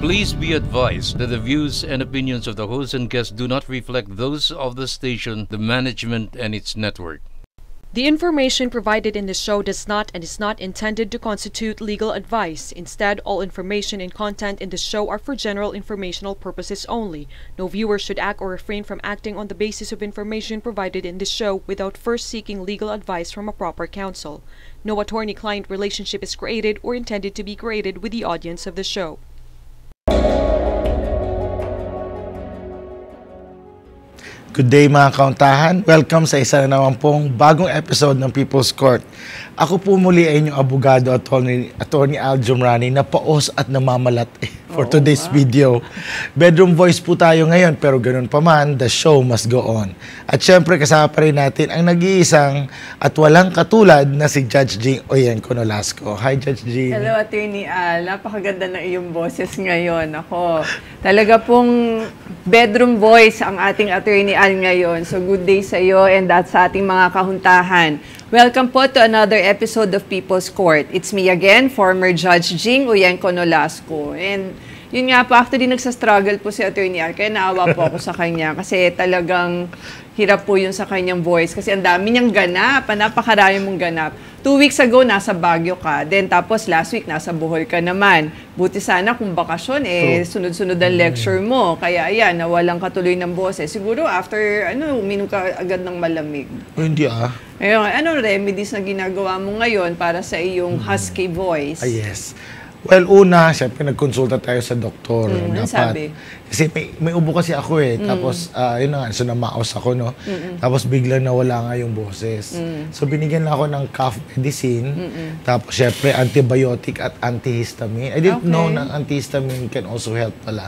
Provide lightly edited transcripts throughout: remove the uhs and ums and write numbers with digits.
Please be advised that the views and opinions of the host and guests do not reflect those of the station, the management, and its network. The information provided in the show does not and is not intended to constitute legal advice. Instead, all information and content in the show are for general informational purposes only. No viewer should act or refrain from acting on the basis of information provided in the show without first seeking legal advice from a proper counsel. No attorney-client relationship is created or intended to be created with the audience of the show. Good day mga kauntahan. Welcome sa isa na naman pong bagong episode ng People's Court. Ako po muli ay inyong abogado, Attorney Al Jumrani, na paos at namamalat for today's video. Bedroom voice po tayo ngayon, pero ganun pa man, the show must go on. At syempre kasama pa rin natin ang nag-iisang at walang katulad na si Judge Jing Oyenko Nolasco. Hi Judge Jing. Hello Attorney Al, napakaganda ng iyong boses ngayon. Ako, talaga pong bedroom voice ang ating Attorney Al ngayon. So good day sa iyo and that sa ating mga kahuntahan. Welcome po to another episode of People's Court. It's me again, former Judge Jing Oyenko Nolasco. And yun nga po, actually nagsastruggle po si Attorney Al, kaya naawa po ako sa kanya kasi talagang hirap po yun sa kanyang voice kasi ang dami niyang ganap, napakarami mong ganap. 2 weeks ago, nasa Baguio ka. Then tapos last week, nasa Bohol ka naman. Buti sana kung bakasyon, sunod-sunod ang lecture mo. Kaya ayan, nawalan ka tuloy ng boses. Siguro after, uminom ka agad ng malamig. Hindi Ayun, anong remedies na ginagawa mo ngayon para sa iyong husky voice? Yes. Well, una, syempre nagkonsulta tayo sa doktor. Dapat. Sabi? Kasi may ubo kasi ako Tapos, yun na nga, so namaos ako, no? Tapos biglang nawala nga yung boses. So binigyan lang ako ng cough medicine. Tapos syempre, antibiotic at antihistamine. I didn't know na antihistamine can also help pala.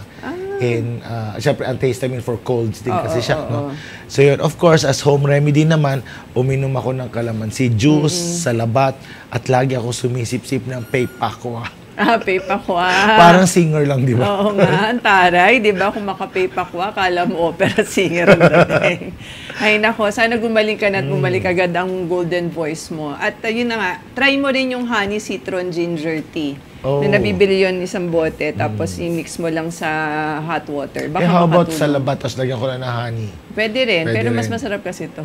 And syempre, antihistamine for colds din kasi siya, no? So yun, of course, as home remedy naman, uminom ako ng calamansi juice, salabat, at lagi ako sumisip-sip ng Paypaqua. Paypaqua. Parang singer lang, di ba? Oo nga, ang taray, di ba? Kung maka-Paypaqua, kala mo opera singer ang dating. Ay nako, sana gumaling ka na at bumalik agad ang golden voice mo. At yun na nga, try mo rin yung honey citron ginger tea. Na nabibili yun isang bote, tapos i-mix mo lang sa hot water. Baka how about salabat, tapos lagyan ko na ng honey? Pwede rin, pero mas masarap kasi ito.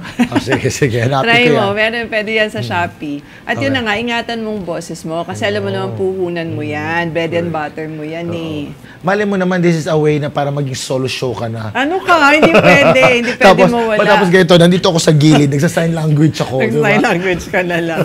Sige. Try mo, pwede yan sa Shopee. At yun na nga, ingatan mong boses mo, kasi alam mo naman puhunan mo yan, bread and butter mo yan Mali mo naman, this is a way na para maging solo show ka na. Ano ka? Hindi pwede. Hindi pwede mo wala. Tapos ganito, nandito ako sa gilid, nagsa-sign language ako. Nagsa-sign language ka na lang.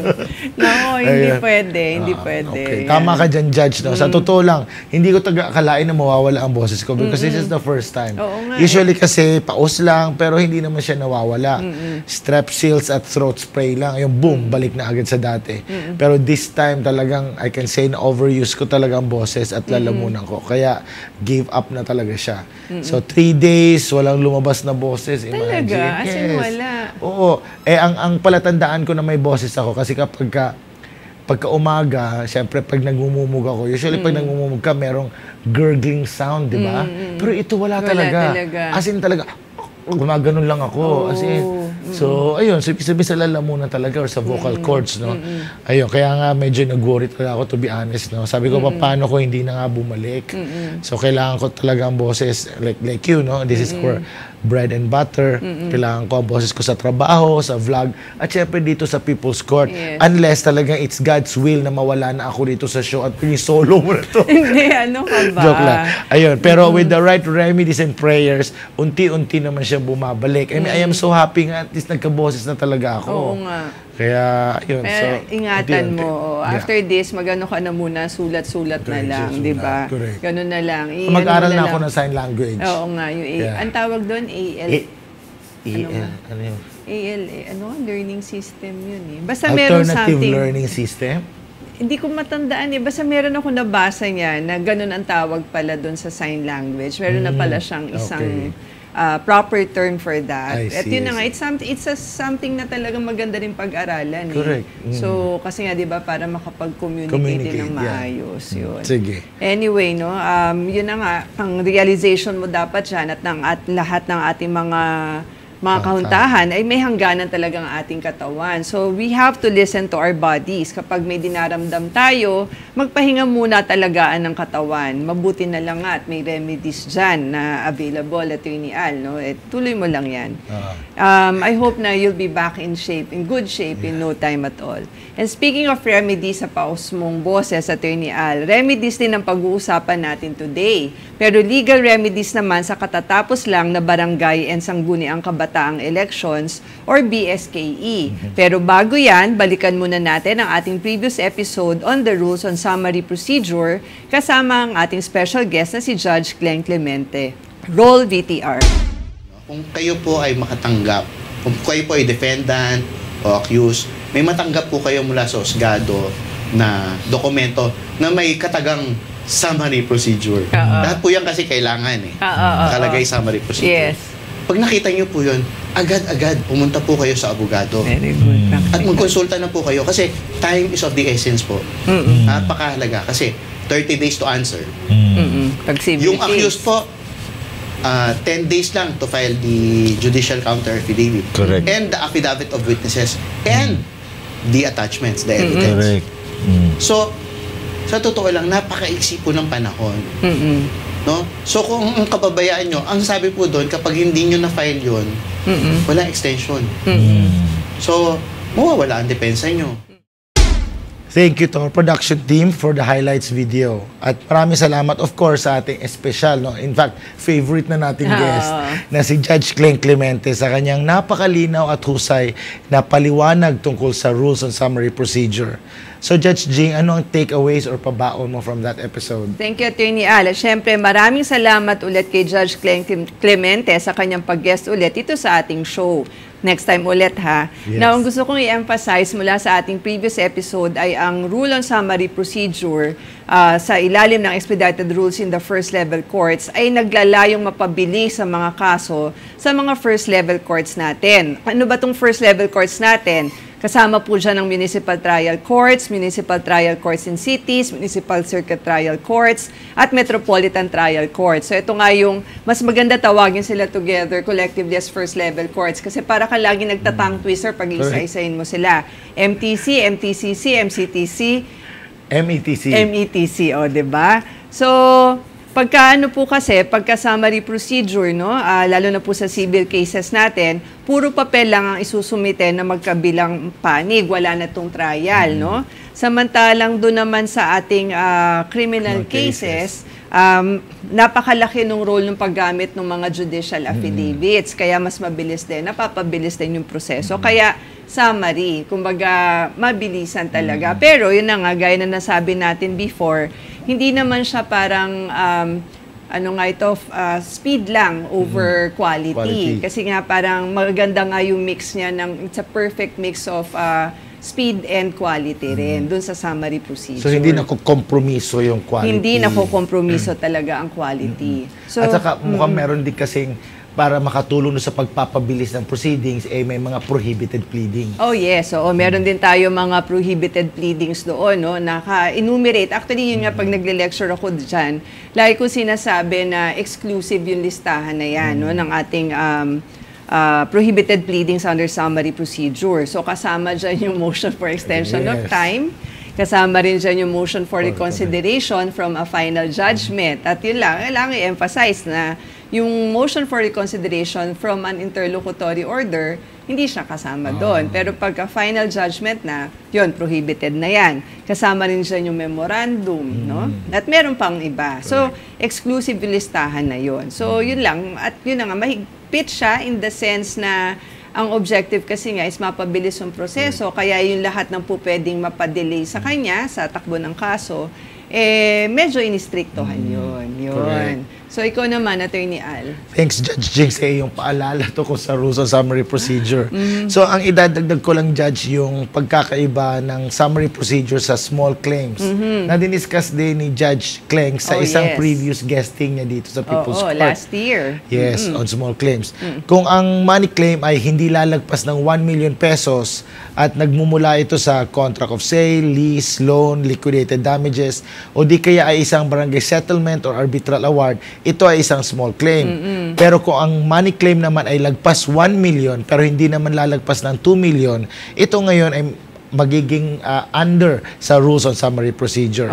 No, hindi pwede. Hindi pwede. Okay. Tama ka dyan, Judge. No? Sa totoo lang, hindi ko akalain na mawawala ang boses ko because this is the first time. Usually kasi, paus lang, pero hindi naman siya nawawala. Strepsils at throat spray lang. Yung boom, balik na agad sa dati. Pero this time talagang, I can say na overuse ko talaga ang boses at lalamunan ko. Kaya, give up na talaga siya. So, 3 days, walang lumabas na boses. Imagine. Talaga? As in wala? Oo. Ang palatandaan ko na may boses ako kasi pagka umaga, syempre pag nagmumumug ako, usually pag nagmumumug ka, merong gurgling sound, di ba? Pero ito wala talaga. As in talaga, gumaganon lang ako. As in, so, ayun, so ibig sabihin sa lalamunan talaga or sa vocal cords, no? Ayun, kaya nga medyo nag-worry talaga ako, to be honest, no? Sabi ko, paano ko hindi na nga bumalik? So, kailangan ko talaga ang boses, like you, no? This is for bread and butter. Kailangan ko ang boses ko sa trabaho, sa vlog, at syempre dito sa People's Court. Unless talagang it's God's will na mawala na ako dito sa show at solo mo na to. Hindi, ano ka ba? Joke lang. Ayun, pero with the right remedies and prayers, unti-unti naman siya bumabalik. I mean, I am so happy nga at least nagkaboses na talaga ako. Oo nga. Kaya, yun. So, ingatan mo. After this, magano ka na muna, sulat-sulat na lang, di ba? Ganun na lang. Mag-aral na ako ng sign language. Oo nga. Ang tawag doon, AL. Ano yun? AL, learning system yun Basta meron something. Alternative learning system? Hindi ko matandaan Basta meron ako nabasa niya na ganun ang tawag pala doon sa sign language. Meron na pala siyang isang proper term for that. At yun na nga, it's something na talagang maganda rin pag-aralan. Correct. So, kasi nga, di ba, para makapag-communicate din ng maayos. Yun. Sige. Anyway, no, yun na nga, ang realization mo dapat dyan at lahat ng ating mga mga kahuntahan, ay may hangganan talaga ang ating katawan. So, we have to listen to our bodies. Kapag may dinaramdam tayo, magpahinga muna talagaan ng katawan. Mabuti na lang nga at may remedies dyan na available, Attorney Al, no? Tuloy mo lang yan. I hope na you'll be back in shape, in good shape, in no time at all. And speaking of remedies sa paus mong boses, Attorney Al, remedies din ang pag-uusapan natin today. Pero legal remedies naman sa katatapos lang na Barangay and Sangguniang Kabataang Elections or BSKE. Pero bago yan, balikan muna natin ang ating previous episode on the rules on summary procedure kasama ang ating special guest na si Judge Glenn Clemente. Roll VTR. Kung kayo po ay makatanggap, kung kayo po ay defendant o accused, may matanggap po kayo mula sa husgado na dokumento na may katagang summary procedure. Lahat po yan kasi kailangan nakalagay summary procedure. Yes. Pag nakita niyo po yun, agad-agad pumunta po kayo sa abogado. Very good. At magkonsulta na po kayo kasi time is of the essence po. Napakahalaga kasi 30 days to answer. Pag civil Yung case. accused po, 10 days lang to file the judicial counter affidavit. Correct. And the affidavit of witnesses. And the attachments, the evidence. Correct. So, sa totoo lang, napakaiksi po ng panahon. No? So, kung ang kababayaan nyo, ang sabi po doon, kapag hindi nyo na-file yun, walang extension. So, mawawala ang depensa nyo. Thank you to our production team for the highlights video. At maraming salamat, of course, sa ating espesyal, no? In fact, favorite na nating guest na si Judge Glenn Clemente sa kanyang napakalinaw at husay na paliwanag tungkol sa rules on summary procedure. So, Judge Jing, ano ang takeaways or pabaon mo from that episode? Thank you, Attorney Al. At syempre, maraming salamat ulit kay Judge Glenn Clemente sa kanyang pag-guest ulit ito sa ating show. Next time ulit, ha? Yes. Now, ang gusto kong i-emphasize mula sa ating previous episode ay ang rule on summary procedure sa ilalim ng expedited rules in the first level courts ay naglalayong mapabilis sa mga kaso sa mga first level courts natin. Ano ba itong first level courts natin? Kasama po dyan ang municipal trial courts in cities, municipal circuit trial courts, at metropolitan trial courts. So ito nga yung mas maganda tawagin sila together collectively as first level courts kasi para ka lagi nagtatang twister pag isa-isain mo sila. MTC, MTCC, MCTC, METC, o, diba? So, pagka summary procedure, no, lalo na po sa civil cases natin, puro papel lang ang isusumite na magkabilang panig, wala na tong trial, no? Samantalang doon naman sa ating criminal cases, napakalaki ng role ng paggamit ng mga judicial affidavits, kaya mas mabilis din, napapabilis din yung proseso. Kaya summary, kumbaga mabilisan talaga. Pero yun na nga, gaya na nasabi natin before, hindi naman siya parang speed lang over quality. Kasi nga parang maganda nga yung mix niya it's a perfect mix of speed and quality rin dun sa summary procedure. So, hindi nakukompromiso yung quality. Hindi nakukompromiso talaga ang quality. So, at saka mukhang meron din kasing para makatulong sa pagpapabilis ng proceedings, may mga prohibited pleadings. Oh yes, meron din tayo mga prohibited pleadings doon, no, naka-enumerate. Actually, yun nga pag nagle-lecture ako dyan, lagi ko sinasabi na exclusive yung listahan na yan, no, ng ating prohibited pleadings under summary procedure. So, kasama dyan yung motion for extension of time, kasama rin dyan yung motion for reconsideration from a final judgment. At yun lang, kailangan i-emphasize na yung motion for reconsideration from an interlocutory order, hindi siya kasama doon. Pero pagka final judgment na, yun, prohibited na yan. Kasama rin dyan yung memorandum, no? At meron pang iba. So, exclusive listahan na yun. So, yun lang. At yun na nga, mahigpit siya in the sense na ang objective kasi nga is mapabilis yung proseso. Kaya yung lahat ng po pwedeng mapadelay sa kanya, sa takbo ng kaso, medyo inistriktohan yun. So, ikaw naman, Attorney Al. Thanks, Judge Jing, sa iyong paalala to kung sa rules on summary procedure. So, ang idadagdag ko lang, Judge, yung pagkakaiba ng summary procedure sa small claims. Na diniscuss din ni Judge Kleng sa isang previous guesting niya dito sa People's Court. Last year. Yes, on small claims. Kung ang money claim ay hindi lalagpas ng 1 million pesos at nagmumula ito sa contract of sale, lease, loan, liquidated damages, o di kaya ay isang barangay settlement or arbitral award, ito ay isang small claim. Pero kung ang money claim naman ay lagpas 1 million, pero hindi naman lalagpas ng 2 million, ito ngayon ay magiging under sa rules on summary procedure.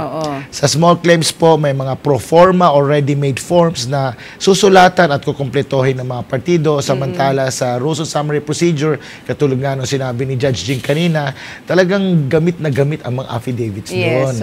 Sa small claims po, may mga pro forma or ready-made forms na susulatan at kukumpletohin ng mga partido. Samantala sa rules on summary procedure, katulad nga nung sinabi ni Judge Jing kanina, talagang gamit na gamit ang mga affidavits doon.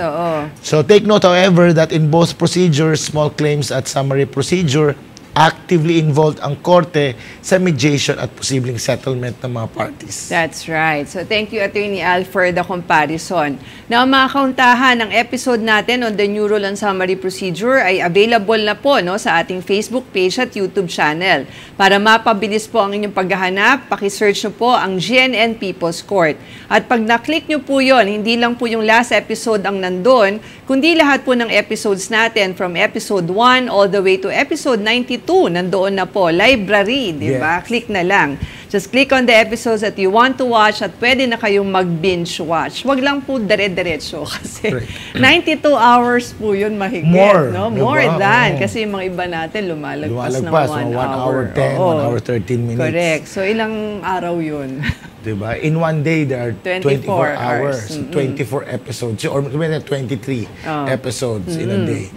So take note, however, that in both procedures, small claims at summary procedure, actively involved ang korte sa mediation at posibleng settlement ng mga parties. That's right. So thank you, Attorney Al, for the comparison. Now, mga kauntahan, ang episode natin on the new rule on summary procedure ay available na po sa ating Facebook page at YouTube channel. Para mapabilis po ang inyong paghahanap, pakisearch nyo po ang GNN People's Court. At pag na-click nyo po yon, hindi lang po yung last episode ang nandun, kundi lahat po ng episodes natin from episode 1 all the way to episode 92, nandoon na po. Library, di ba? Click na lang. Just click on the episodes that you want to watch at pwede na kayong mag-binge watch. Wag lang po dire-diretso kasi 92 hours po yun mahigit. More. No? More than. Kasi yung mga iba natin lumalagpas ng 1 hour 10, 1 hour 13 minutes. Correct. So ilang araw yun? Diba? In one day, there are 24 hours. 24 episodes. Or 23 episodes in a day.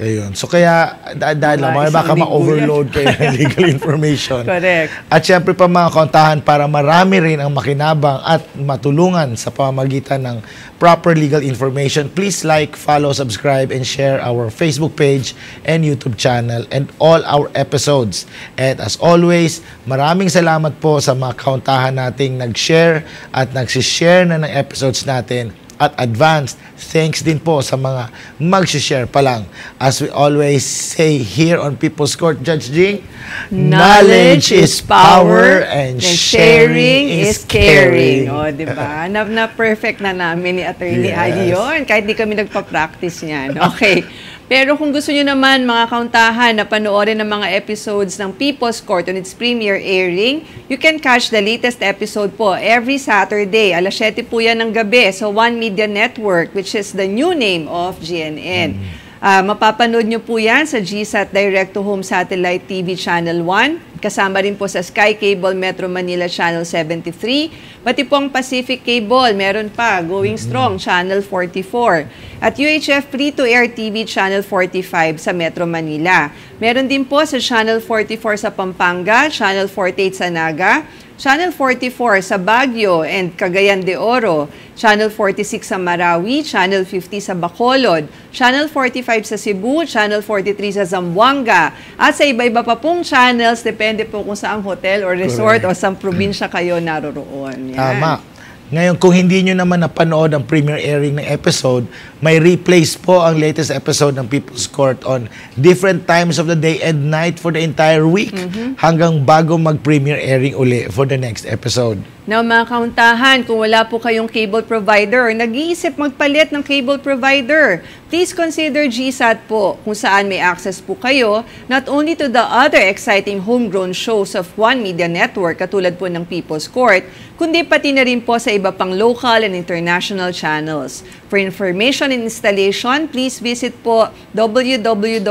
Ayun. So kaya, dahil lang, baka ma-overload kayo ng legal information. Correct. At syempre pa mga kauntahan para marami rin ang makinabang at matulungan sa pamamagitan ng proper legal information, please like, follow, subscribe, and share our Facebook page and YouTube channel and all our episodes. And as always, maraming salamat po sa mga kauntahan nating nag-share at nagsishare na ng episodes natin. At advanced thanks din po sa mga mag-share pa lang. As we always say here on People's Court, Judge Jing, knowledge is power and sharing is caring. O, diba? Na-perfect na namin ni Attorney Ali yun. Kahit di kami nagpa-practice niyan. Okay. Pero kung gusto nyo naman, mga kauntahan, na panoorin ng mga episodes ng People's Court on its premiere airing, you can catch the latest episode po every Saturday. Alas 7 po yan ng gabi sa One Media Network, which is the new name of GNN. Mapapanood nyo po yan sa GSAT Direct to Home Satellite TV Channel 1. Kasama rin po sa Sky Cable Metro Manila Channel 73. Pati po ang Pacific Cable, meron pa, Going Strong, Channel 44. At UHF Free-to-Air TV Channel 45 sa Metro Manila. Meron din po sa Channel 44 sa Pampanga, Channel 48 sa Naga, Channel 44 sa Baguio and Cagayan de Oro, Channel 46 sa Marawi, Channel 50 sa Bacolod, Channel 45 sa Cebu, Channel 43 sa Zamboanga, at sa iba-iba pa pong channels, depende po kung saang hotel or resort o saang probinsya kayo naroroon. Yan. Tama. Ngayon, kung hindi nyo naman napanood ang premiere airing ng episode, may replays po ang latest episode ng People's Court on different times of the day and night for the entire week hanggang bago mag-premiere airing uli for the next episode. Now, mga kauntahan, kung wala po kayong cable provider or nag-iisip magpalit ng cable provider, please consider GSAT po kung saan may access po kayo not only to the other exciting homegrown shows of One Media Network katulad po ng People's Court, kundi pati na rin po sa iba pang local and international channels. For information and installation, please visit po www.gsat.asia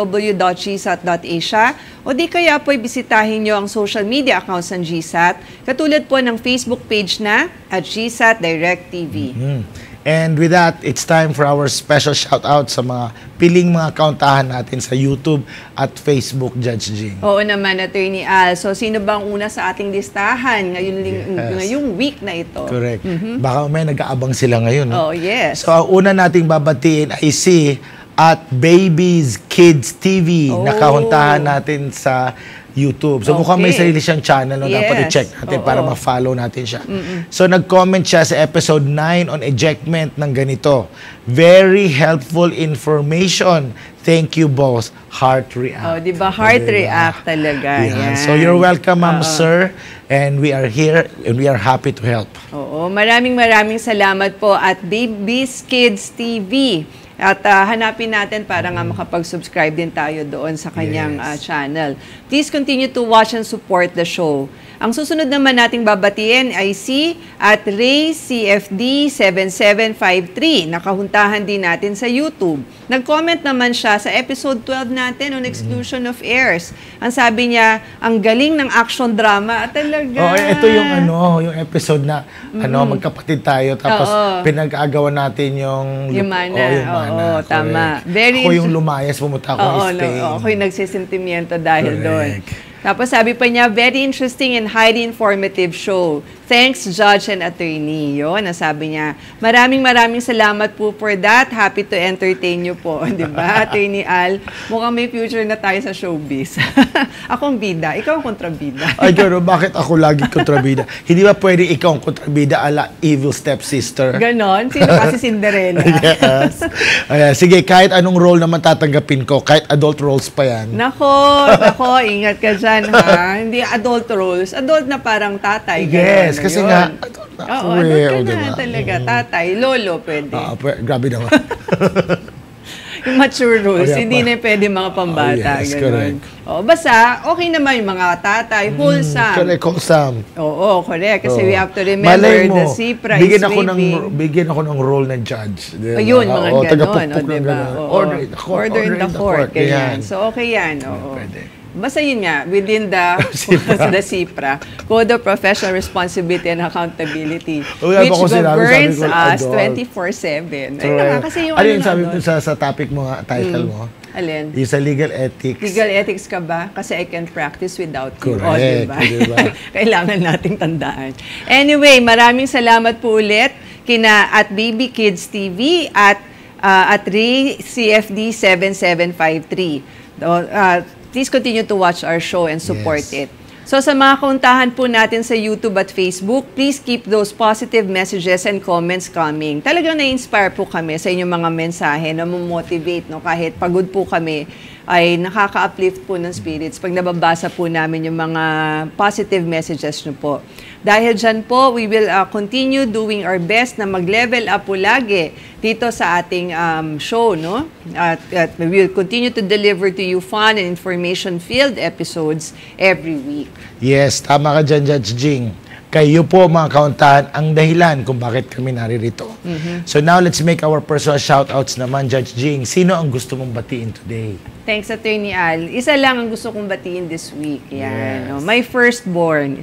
o di kaya po bisitahin nyo ang social media accounts ng GSAT katulad po ng Facebook page na at GSAT Direct TV. And with that, it's time for our special shout-out sa mga piling mga kauntahan natin sa YouTube at Facebook, Judge Jing. Oo naman, Attorney Al. So, sino bang una sa ating listahan ngayong week na ito? Correct. Baka may nag-aabang sila ngayon. No? Oh, yes. So, ang una nating babatiin ay si at Babies Kids TV na kauntahan natin sa YouTube. So, mukhang may sarili siyang channel. No? Dapat i-check natin para ma-follow natin siya. So, nag-comment siya sa episode 9 on ejectment ng ganito. Very helpful information. Thank you, boss. Heart React. Oh, di ba? Heart React talaga. Yan. So, you're welcome, ma'am, sir. And we are here and we are happy to help. Oo. Maraming salamat po at Babies Kids TV. At hanapin natin para nga makapag-subscribe din tayo doon sa kanyang channel. Please continue to watch and support the show. Ang susunod naman nating babatiin ay si at Ray CFD 7753. Nakahuntahan din natin sa YouTube. Nag-comment naman siya siya sa episode 12 natin on exclusion of heirs. Ang sabi niya, ang galing ng action drama. Talaga. Oh, ito yung episode na magkapatid tayo tapos pinag-agawan natin yung Mana. yung Mana. Oo, tama. Very ako yung lumayas, pumunta ako ng Spain. ako yung nagsisentimiento dahil doon. Tapos sabi pa niya, very interesting and highly informative show. Thanks, Judge and Attorney. Yun, nasabi niya. Maraming salamat po for that. Happy to entertain you po. Di ba, Attorney Al? Mukhang may future na tayo sa showbiz. Ako ang bida. Ikaw ang kontrabida. Ay, pero bakit ako lagi kontrabida? Hindi ba pwede ikaw ang kontrabida ala evil stepsister? Ganon? Sino kasi Cinderella? Yes. Ayan, sige, kahit anong role naman tatanggapin ko, kahit adult roles pa yan. Nako, ingat ka dyan, ha? Hindi adult roles. Adult na parang tatay. Yes, kasi yun. nga, adult na. Oo, adult ka na talaga. Tatay, lolo, pwede. Grabe naman. Yung mature rules, hindi na pwede mga pambata. Yes, ganun. correct. Basta, okay naman yung mga tatay, wholesome. Correct, wholesome. Oo, correct. Kasi we have to remember the CPRA is bigyan ako ng role ng judge. Ayun, mga ganon. Diba? Order in the court. Ganyan. So, okay yan. Oo. Basta yun nga, within the CPRA, Code of Professional Responsibility and Accountability, which governs us 24/7. Kasi yung ano yung sabi mo sa topic mo, title mo? Alin? Yung sa legal ethics. Legal ethics ka ba? Kasi I can practice without you. Correct. Diba? Kailangan nating tandaan. Anyway, maraming salamat po ulit kina at Baby Kids TV at Ray CFD 7753. Please continue to watch our show and support it. So sa mga kauntahan po natin sa YouTube at Facebook, please keep those positive messages and comments coming. Talagang na-inspire po kami sa inyong mga mensahe na motivate, no? Kahit pagod po kami, ay nakaka-uplift po ng spirits pag nababasa po namin yung mga positive messages nyo po. Dahil dyan po, we will continue doing our best na mag-level up po lagi dito sa ating show, no? At we will continue to deliver to you fun and information-filled episodes every week. Yes, tama ka dyan, Judge Jing. Kayo po, mga kauntahan, ang dahilan kung bakit kami naririto. So now, let's make our personal shoutouts naman, Judge Jing. Sino ang gusto mong batiin today? Thanks, Attorney Al. Isa lang ang gusto kong batiin this week. Yan, no? My firstborn.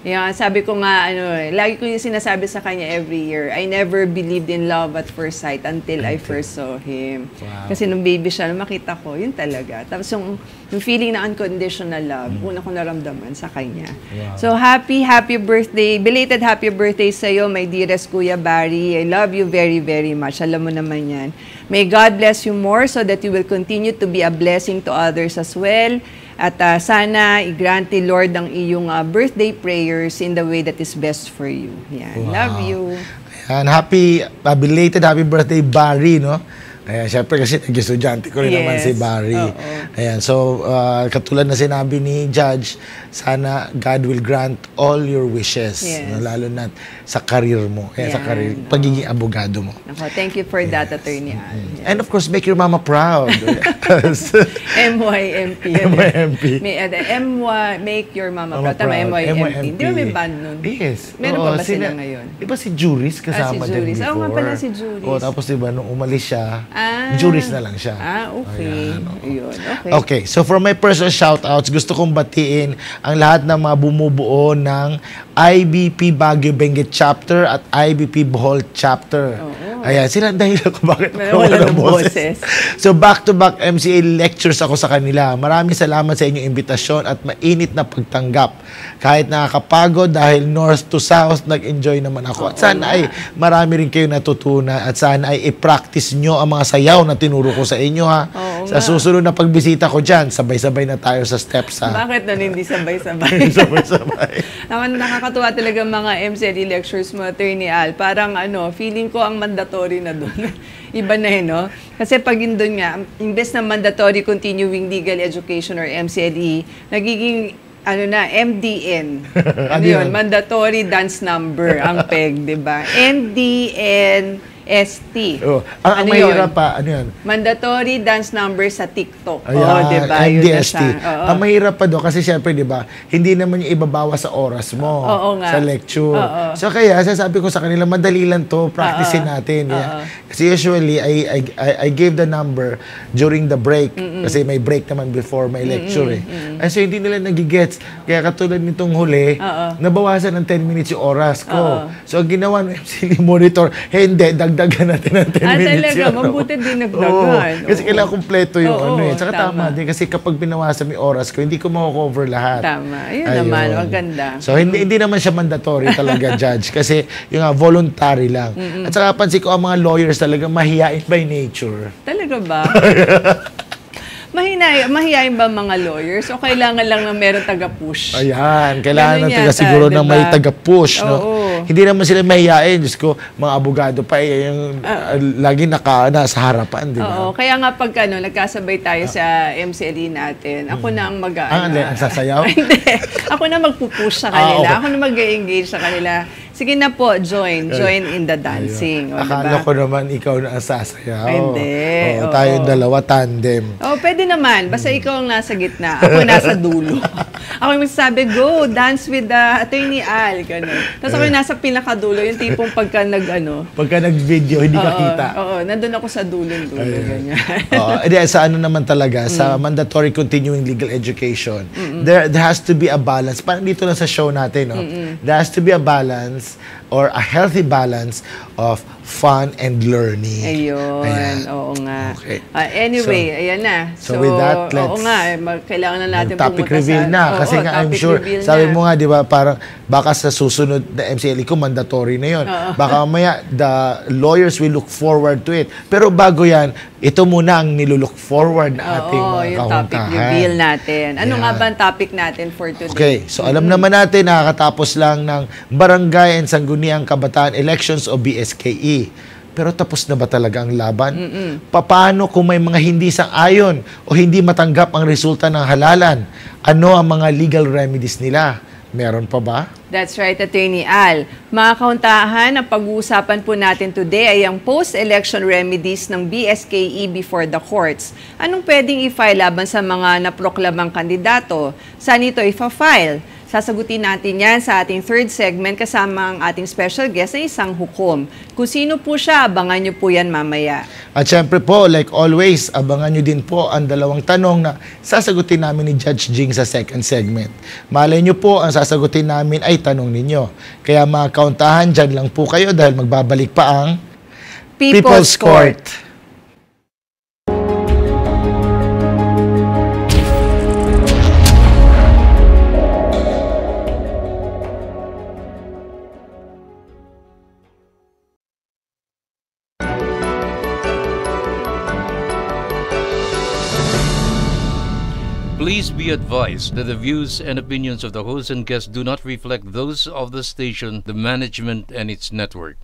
Yeah, sabi ko nga, lagi ko yung sinasabi sa kanya every year, I never believed in love at first sight until I first saw him. Wow. Kasi nung baby siya, nung makita ko, yun talaga. Tapos yung feeling na unconditional love, una ko naramdaman sa kanya. Wow. So happy birthday, belated happy birthday sa'yo, my dearest Kuya Barry. I love you very, very much. Alam mo naman yan. May God bless you more so that you will continue to be a blessing to others as well. At sana i-grant ni Lord ang iyong birthday prayers in the way that is best for you. Yan. Wow. Love you. And belated happy birthday, Barry, no? Ayan, syempre kasi nag-estudyante ko rin naman si Barry. Ayan, so katulad na sinabi ni Judge, sana God will grant all your wishes, no? Lalo na sa career mo, sa career, pagiging abogado mo. Thank you for that, Attorney Al. And of course, make your mama proud. MYMP. Make your mama proud. Tama, MYMP. Di ba may band nun? Yes. Meron pa ba sila ngayon? Di ba si Juris kasama dyan before? Oo nga pala si Juris. Tapos di ba, nung umalis siya, Juris na lang siya. Okay. Ayun, okay. Okay, so for my personal shoutouts, gusto kong batiin ang lahat ng mga bumubuo ng IBP Baguio Benguet Chapter at IBP Bohol Chapter. Ayan, sila dahil ako bakit wala ng boses. So back-to-back MCA lectures ako sa kanila. Maraming salamat sa inyong imbitasyon at mainit na pagtanggap. Kahit nakakapagod dahil north to south, nag-enjoy naman ako. At sana ay marami rin kayo natutunan at sana ay i-practice nyo ang mga sayaw na tinuro ko sa inyo, ha. Sa susunod na pagbisita ko dyan, sabay-sabay na tayo sa steps, ha. Bakit nun hindi sabay-sabay? Sabay-sabay. Nakakatuwa talaga mga MCLE lectures mo, Attorney Al. Parang feeling ko ang mandatory na doon. Iba na no? Kasi pag yun doon nga, imbes na mandatory continuing legal education or MCLE, nagiging MDN. Ano yun? Mandatory dance number ang PEG, di ba? MDN ST. Ang mahirap pa, ano yun? Mandatory dance number sa TikTok. Ayan, diba? MDST. Ang mahirap pa doon kasi syempre, di ba, hindi naman yung ibabawa sa oras mo sa lecture. So kaya, sasabi ko sa kanila, madali lang to, practicein natin. Kasi usually, I gave the number during the break. Kasi may break naman before may lecture so hindi nila nagigets. Kaya katulad nitong huli, nabawasan ng 10 minutes yung oras ko. So ang ginawa ng MC Monitor, hindi, dagdagan natin ng 10 minutes talaga, mabuti din nagdagan. Kasi kailangan kumpleto yung Tsaka tama din, kasi kapag binawasan mo yung oras ko, hindi ko mako-cover lahat. Tama. Ayun naman, maganda. So hindi naman siya mandatory talaga, Judge. Kasi yung voluntary lang. At saka pansin ko, ang mga lawyers talaga mahihain by nature. Talaga ba? Mahihain ba mga lawyers o kailangan lang na meron taga-push? Ayan, kailangan natin siguro na may taga-push. Hindi naman sila mahihain. Diyos ko, mga abogado pa yung lagi nasa harapan, di ba? Kaya nga pag nagkasabay tayo sa MCLE natin, ako na ang ang sasayaw? Hindi. Ako na magpupush sa kanila. Ako na mag-engage sa kanila. Sige na po, join in the dancing. Akala ko naman ikaw na ang sasayaw. Hindi. Tayong dalawa, tandem. Pwede naman. Basta ikaw ang nasa gitna. Ako nasa dulo. Ako yung magsasabi, go, dance with Attorney Al. Ganun. Tapos ako yung nasa pinakadulo. Yung tipong pagka nag-video, hindi ka kita. Nandun ako sa dulo-dulo. Ganyan. Sa naman talaga, sa mandatory continuing legal education, there has to be a balance. Parang dito lang sa show natin, there has to be a balance or a healthy balance of fun and learning. Ayun. Oo nga. Okay. Anyway, ayan na. So with that, let's... kailangan na natin topic reveal na. Kasi nga, I'm sure, sabi mo nga, di ba, parang baka sa susunod na MCLE ko, mandatory na yun. Baka mamaya, the lawyers will look forward to it. Pero bago yan, ito muna ang nilulook forward na ating mga kahuntahan. Yung topic reveal natin. Ano nga ba ang topic natin for today? Okay, so alam naman natin, nakakatapos lang ng Barangay and Sangguniang Kabataan Elections o BSKE. Pero tapos na ba talaga ang laban? Paano kung may mga hindi sang-ayon o hindi matanggap ang resulta ng halalan? Ano ang mga legal remedies nila? Meron pa ba? That's right, Attorney Al. Mga kauntahan, ang pag-uusapan po natin today ay ang post-election remedies ng BSKE before the courts. Anong pwedeng i-file laban sa mga naproklamang kandidato? Saan ito i-file? Sasagutin natin yan sa ating third segment kasama ang ating special guest na isang hukom. Kung sino po siya, abangan nyo po yan mamaya. At syempre po, like always, abangan nyo din po ang dalawang tanong na sasagutin namin ni Judge Jing sa second segment. Malay nyo po, ang sasagutin namin ay tanong ninyo. Kaya mga kauntahan, dyan lang po kayo dahil magbabalik pa ang People's Court. Please be advised that the views and opinions of the host and guests do not reflect those of the station, the management, and its network.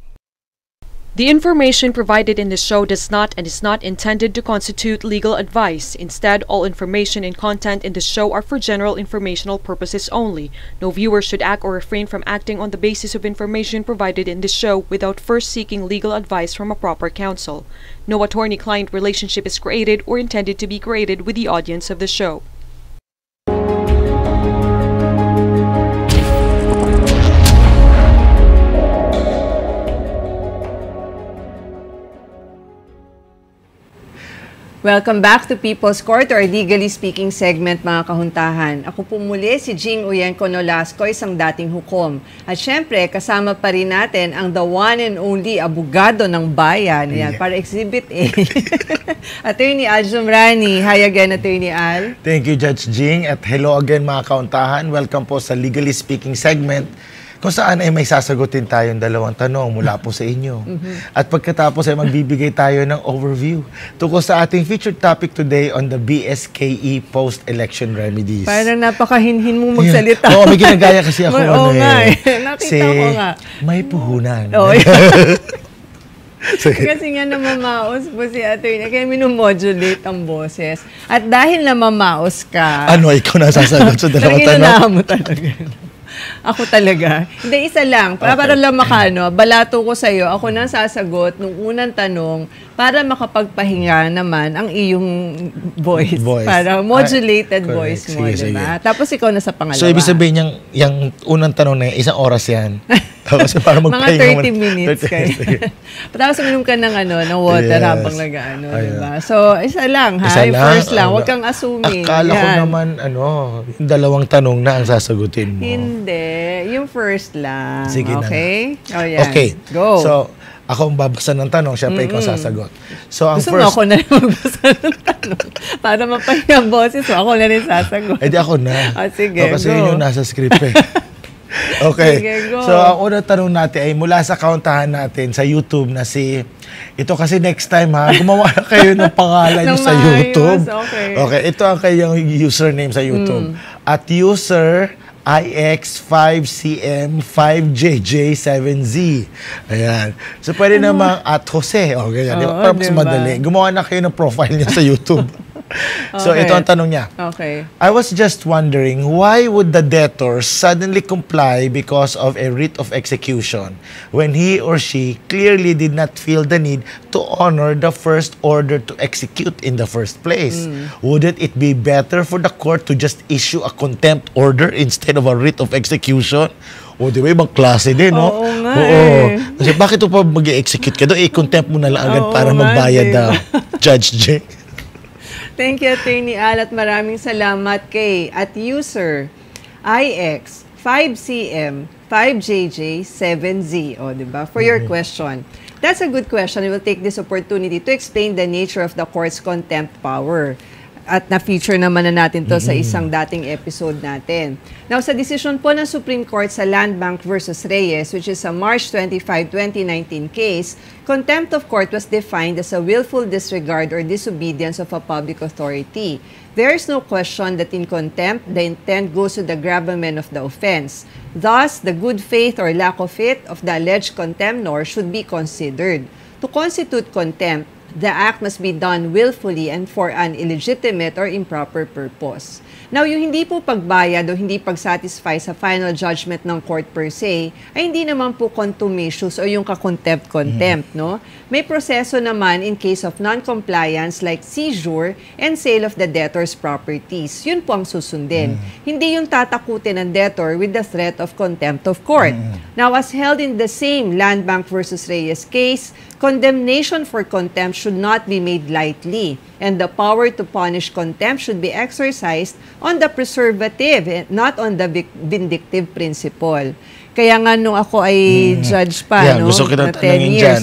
The information provided in this show does not and is not intended to constitute legal advice. Instead, all information and content in this show are for general informational purposes only. No viewer should act or refrain from acting on the basis of information provided in this show without first seeking legal advice from a proper counsel. No attorney-client relationship is created or intended to be created with the audience of the show. Welcome back to People's Court, or Legally Speaking segment, mga kahuntahan. Ako po muli si Jing Uyenko Nolasco, isang dating hukom. At syempre, kasama pa rin natin ang the one and only abogado ng bayan. Yan, para Exhibit A. Attorney Al Jumrani. Hi again, Attorney Al. Thank you, Judge Jing. At hello again, mga kahuntahan. Welcome po sa Legally Speaking segment, kung saan ay may sasagutin tayong dalawang tanong mula po sa inyo. At pagkatapos ay magbibigay tayo ng overview tungkol sa ating featured topic today on the BSKE post-election remedies. Parang napakahinhin mo magsalita. Oo, may ginagaya kasi ako. Oo nga eh. Nakita ko nga. May puhunan. Kasi nga namamaos po si Attorney, kaya minumodulate ang boses. At dahil namamaos ka... Ano, ikaw nasasagot sa dalawang tanong? mo talaga. Ako talaga. Hindi, isa lang. Para lang balato ko sa'yo, ako na sasagot nung unang tanong para makapagpahinga naman ang iyong voice. Para modulated voice mo, diba? Tapos ikaw na sa pangalawa. So, ibig sabihin yung unang tanong na isang oras yan. Kasi para mga 30 minutes kayo. Tapos uminom ka ng water habang diba? So, isa lang, first lang. Huwag kang assuming. Akala ko naman, yung dalawang tanong na ang sasagutin mo. Hindi. Yung first lang. Sige na. Okay? O yan. Okay. Go. So, ako ang babasa ng tanong, syempre ikaw sasagot. So, ang Gusto first... mo ako na rin magbasa ng tanong para mapahinga ang boses mo. Ako na rin sasagot. Eh, di ako na. Sige, kasi go. yun yung nasa script eh. Okay. Sige, go. So, ang unang tanong natin ay mula sa kauntahan natin sa YouTube na si... Ito kasi next time gumawa na kayo ng pangalan nyo sa YouTube. Okay. Ito ang kayong username sa YouTube. At user IX5CM5JJ7Z. Ayan. So, pwede namang at Jose. Okay, di ba? Para mas madali. Gumawa na kayo ng profile niya sa YouTube. So, ito ang tanong niya. Okay. I was just wondering, why would the debtor suddenly comply because of a writ of execution when he or she clearly did not feel the need to honor the first order to execute in the first place? Wouldn't it be better for the court to just issue a contempt order instead of a writ of execution? O, di ba, ibang klase din, no? Oo nga Kasi bakit pa mag-execute ka doon? I-contempt mo na lang agad para magbayad na Judge J. Thank you, Attorney Al, at maraming salamat kay at user IX5CM5JJ7Z, diba? For your question. That's a good question. We will take this opportunity to explain the nature of the court's contempt power. At na-feature naman na natin to sa isang dating episode natin. Now, sa decision po ng Supreme Court sa Land Bank versus Reyes, which is a March 25, 2019 case, contempt of court was defined as a willful disregard or disobedience of a public authority. There is no question that in contempt, the intent goes to the gravamen of the offense. Thus, the good faith or lack of it of the alleged contemnor should be considered. To constitute contempt, the act must be done willfully and for an illegitimate or improper purpose. Now, yung hindi po pagbayad o hindi pag-satisfy sa final judgment ng court per se, ay hindi naman po contumacious o yung contempt, no? May proseso naman in case of non-compliance like seizure and sale of the debtor's properties. Yun po ang susundin. Hindi yung tatakutin ng debtor with the threat of contempt of court. Now, as held in the same Land Bank versus Reyes case, condemnation for contempt should not be made lightly, and the power to punish contempt should be exercised on the preservative, not on the vindictive principle. Kaya nga nung ako ay judge pa, gusto kita na 10 years,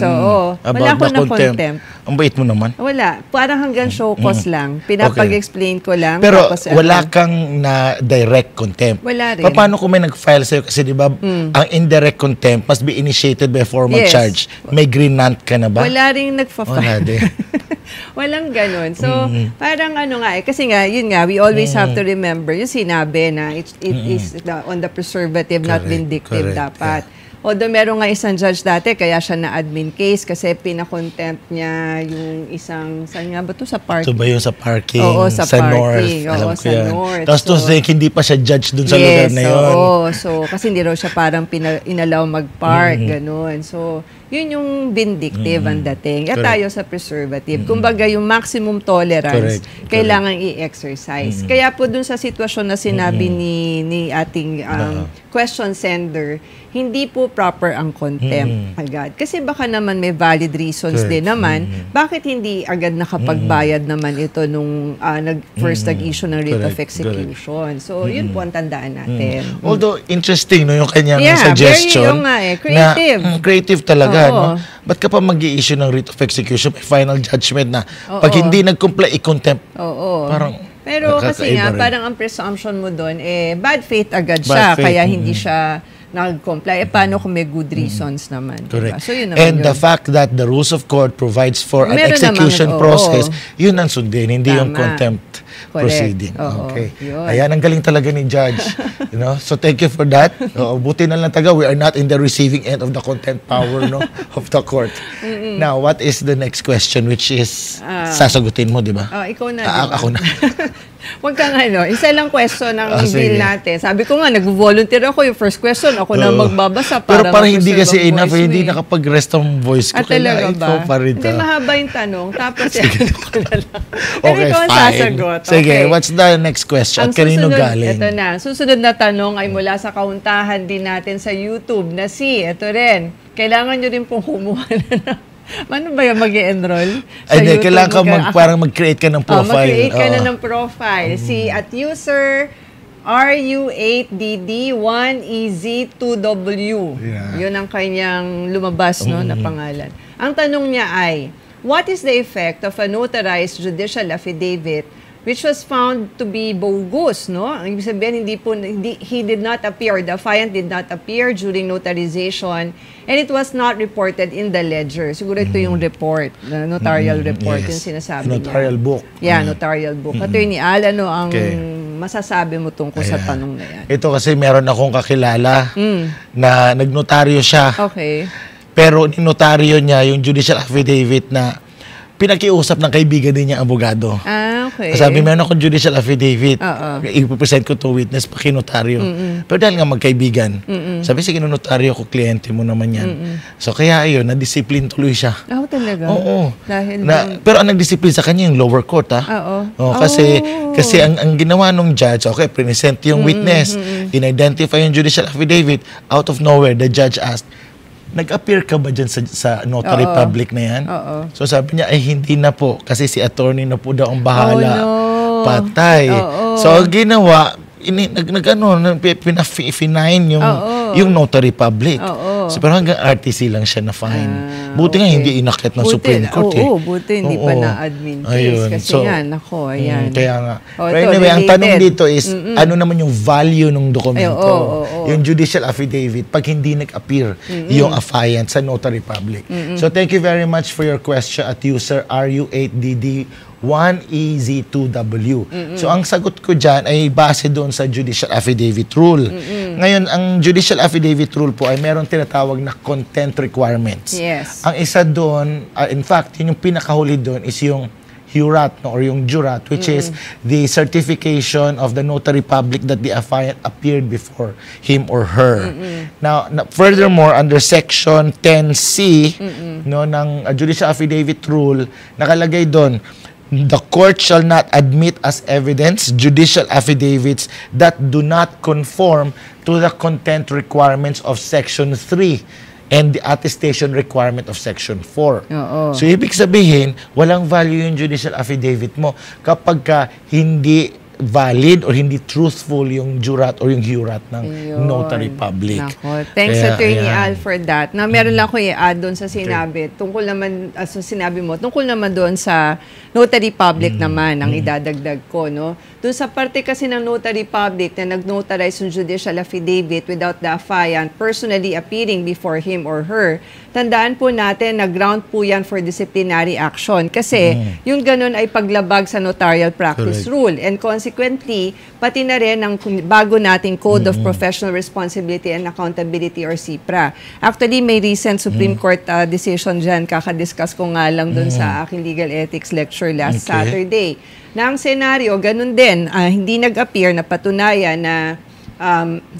wala ako na contempt. Ang bait mo naman. Wala. Parang hanggang show cause lang. Pinapag-explain ko lang. Pero tapos, wala kang na direct contempt. Wala rin. Paano kung may nag-file sa'yo? Kasi di ba, ang indirect contempt must be initiated by a formal charge. May grinant ka na ba? Wala rin nagfa-file. Wala din. Walang ganun. So, parang kasi nga, yun nga, we always have to remember, yung sinabi na it is on the preservative, not vindictive dapat. Although meron nga isang judge dati, kaya siya na-admin case kasi pinakontempt niya yung isang, saan nga ba ito? Sa parking. Ito ba yung sa parking? Oo, sa North. parking. Alam Oo, ko sa yan. North. Tapos hindi pa siya judge dun sa lugar na yun. Oo. So, kasi hindi raw siya parang inalaw mag-park, ganun. So, yun yung vindictive ang dating. At tayo sa preservative. Kumbaga, yung maximum tolerance, kailangan i-exercise. Kaya po dun sa sitwasyon na sinabi ni ating question sender, hindi po proper ang contempt agad. Kasi baka naman may valid reasons din naman, bakit hindi agad nakapagbayad naman ito nung first nag-issue ng writ of execution. So, yun po ang tandaan natin. Although, interesting, no, yung kanyang suggestion. Very creative. Creative talaga, no? Ba't ka pa mag-i-issue ng writ of execution, may final judgment na pag hindi nag-comply, i-contempt. Parang, pero kasi nga, parang ang presumption mo doon, bad faith agad siya, kaya hindi siya nag-comply. Paano kung may good reasons naman? Correct. Diba? So, yun naman And the fact that the rules of court provides for an execution process, yun ang sundin, hindi yung contempt proceeding. Okay. Ayan, ang galing talaga ni Judge. So, thank you for that. Buti na lang we are not in the receiving end of the contempt power of the court. Now, what is the next question, which is sasagutin mo, di ba? Ikaw na, diba? Ako na. Wag kang isa lang question ng sige. deal natin. Sabi ko nga, nag-volunteer ako. Yung first question, ako na magbabasa Pero para parang hindi ma-preserve kasi ang enough, voice mo hindi eh. nakapag-rest ang voice ko. Talaga ba? Ikaw pa rin Hindi, to. mahaba yung tanong. Tapos, ano ko na lang. Pero Okay, ikaw ang fine. sasagot. Sige, Okay. what's the next question? Ang At kanino susunod, galing? Ito na. Susunod na tanong ay mula sa kauntahan din natin sa YouTube na ito rin. Kailangan nyo rin pong kumuha na Ano ba yung mag-i-enroll? Sa Ay, YouTube? kailangan ka parang mag-create ka ng profile. Mag-create ka na ng profile. Si at user RU8DD1EZ2W. Yeah. Yun ang kanyang lumabas na pangalan. Ang tanong niya ay, what is the effect of a notarized judicial affidavit which was found to be bogus, no? Ang ibig sabihin, he did not appear, the affiant did not appear during notarization, and it was not reported in the ledger. Siguro ito yung report, notarial report, Yes. yung sinasabi Notarial niya. book. Yeah, notarial book. Attorney Al, ano ang Okay. masasabi mo tungkol sa tanong na yan? Ito kasi meron akong kakilala na nagnotaryo siya. Okay. Pero ninotaryo niya yung judicial affidavit na pinakiusap ng kaibigan din niya abogado. Ah, okay. Sabi, meron akong judicial affidavit. Oo. Ipipresent ko to witness, pakinotaryo. Pero dahil nga magkaibigan, sabi, sige, notaryo ko, kliyente mo naman yan. So, kaya ayun, na-discipline tuloy siya. Oh, talaga? Oo. Dahil Pero ang nag-discipline sa kanya yung lower court, ha? Oo. Kasi ang ginawa nung judge, okay, present yung witness, in-identify yung judicial affidavit, out of nowhere, the judge asked, nag-appear ka ba dyan sa notary public na yan? Oo. So sabi niya, ay hindi na po, kasi si attorney na po daw ang bahala. Oh, no. Patay. Oo. So ang ginawa, pinafine yung notary public. Oo. So, pero hanggang RTC lang siya na-fine. Buti nga okay. hindi inakit ng Supreme Court eh. Oo, buti hindi pa na-admin case. Ayun. Kasi So, yan, ako, ayan. Kaya nga. Oh, Pero ito, anyway, ang tanong related. dito is, ano naman yung value ng dokumento? Ay, oo. Yung judicial affidavit, pag hindi nag-appear yung affiant sa notary public. So, thank you very much for your question at user RU8DD1EZ2W. So, ang sagot ko dyan ay base doon sa judicial affidavit rule. Ngayon, ang judicial affidavit rule po ay meron tinatawag na content requirements. Yes. Ang isa doon, in fact, yun yung pinakahuli doon is yung HURAT or yung JURAT, which is the certification of the notary public that the affiant appeared before him or her. Now, furthermore, under section 10C ng judicial affidavit rule, nakalagay doon, the court shall not admit as evidence judicial affidavits that do not conform to the content requirements of section 3 and the attestation requirement of section 4. Oo. So, ibig sabihin, walang value yung judicial affidavit mo kapag ka hindi valid or hindi truthful yung jurat or yung HURAT ng Ayun. notary public. Nako. Thanks, Kaya, Attorney ayan. Al, for that. Na meron lang ko i-add doon sa sinabi. Tungkol naman, sa sinabi mo, tungkol naman doon sa notary public naman, ang idadagdag ko, no? Doon sa parte kasi ng notary public na nag-notarize yung judicial affidavit without the affiant personally appearing before him or her, tandaan po natin na ground po yan for disciplinary action. Kasi yung ganun ay paglabag sa notarial practice rule. And consequently, pati na rin ang bago nating Code of Professional Responsibility and Accountability or CPRA. Actually, may recent Supreme Court decision dyan. Kakadiscuss ko nga lang doon sa aking legal ethics lecture last Saturday. Na ang senaryo, ganun din, hindi nag-appear na patunayan na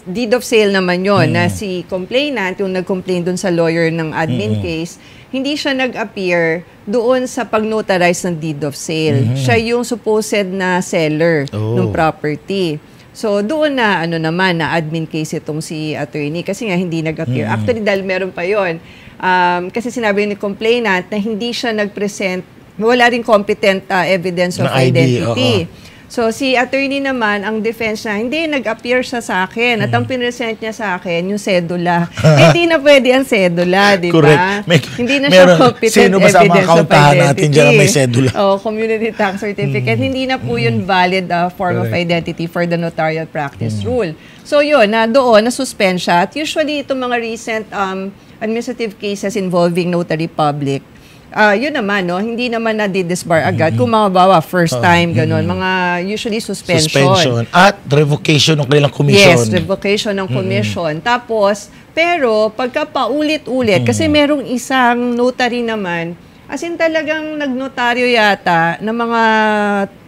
deed of sale naman yon na si complainant, yung nag-complain doon sa lawyer ng admin case, hindi siya nag-appear doon sa pag-notarize ng deed of sale. Siya yung supposed na seller ng property. So, doon na, naman, na admin case itong si attorney kasi nga hindi nag-appear. Actually, dahil meron pa yon kasi sinabi ni complainant na hindi siya nag-present, wala rin competent evidence of identity. So, si attorney naman, ang defense niya, hindi, nag-appear siya sa akin. At ang pinresent niya sa akin, yung sedula. Hindi na pwede ang sedula, di ba? Correct. Hindi na siya competent sino ba sa mga evidence of kauntahan identity. natin dyan na may sedula? Community tax certificate. Hindi na po yun valid form of identity for the notarial practice rule. So, yun, doon, na-suspend siya. At usually, itong mga recent administrative cases involving notary public, yun naman, no? Hindi naman na-disbar agad. Kung mababawa, first time, gano'n. Mga usually suspension. At revocation ng kanilang commission. Yes, revocation ng commission. Tapos, pero pagka paulit-ulit, kasi merong isang notary naman As in talagang nagnotaryo yata ng mga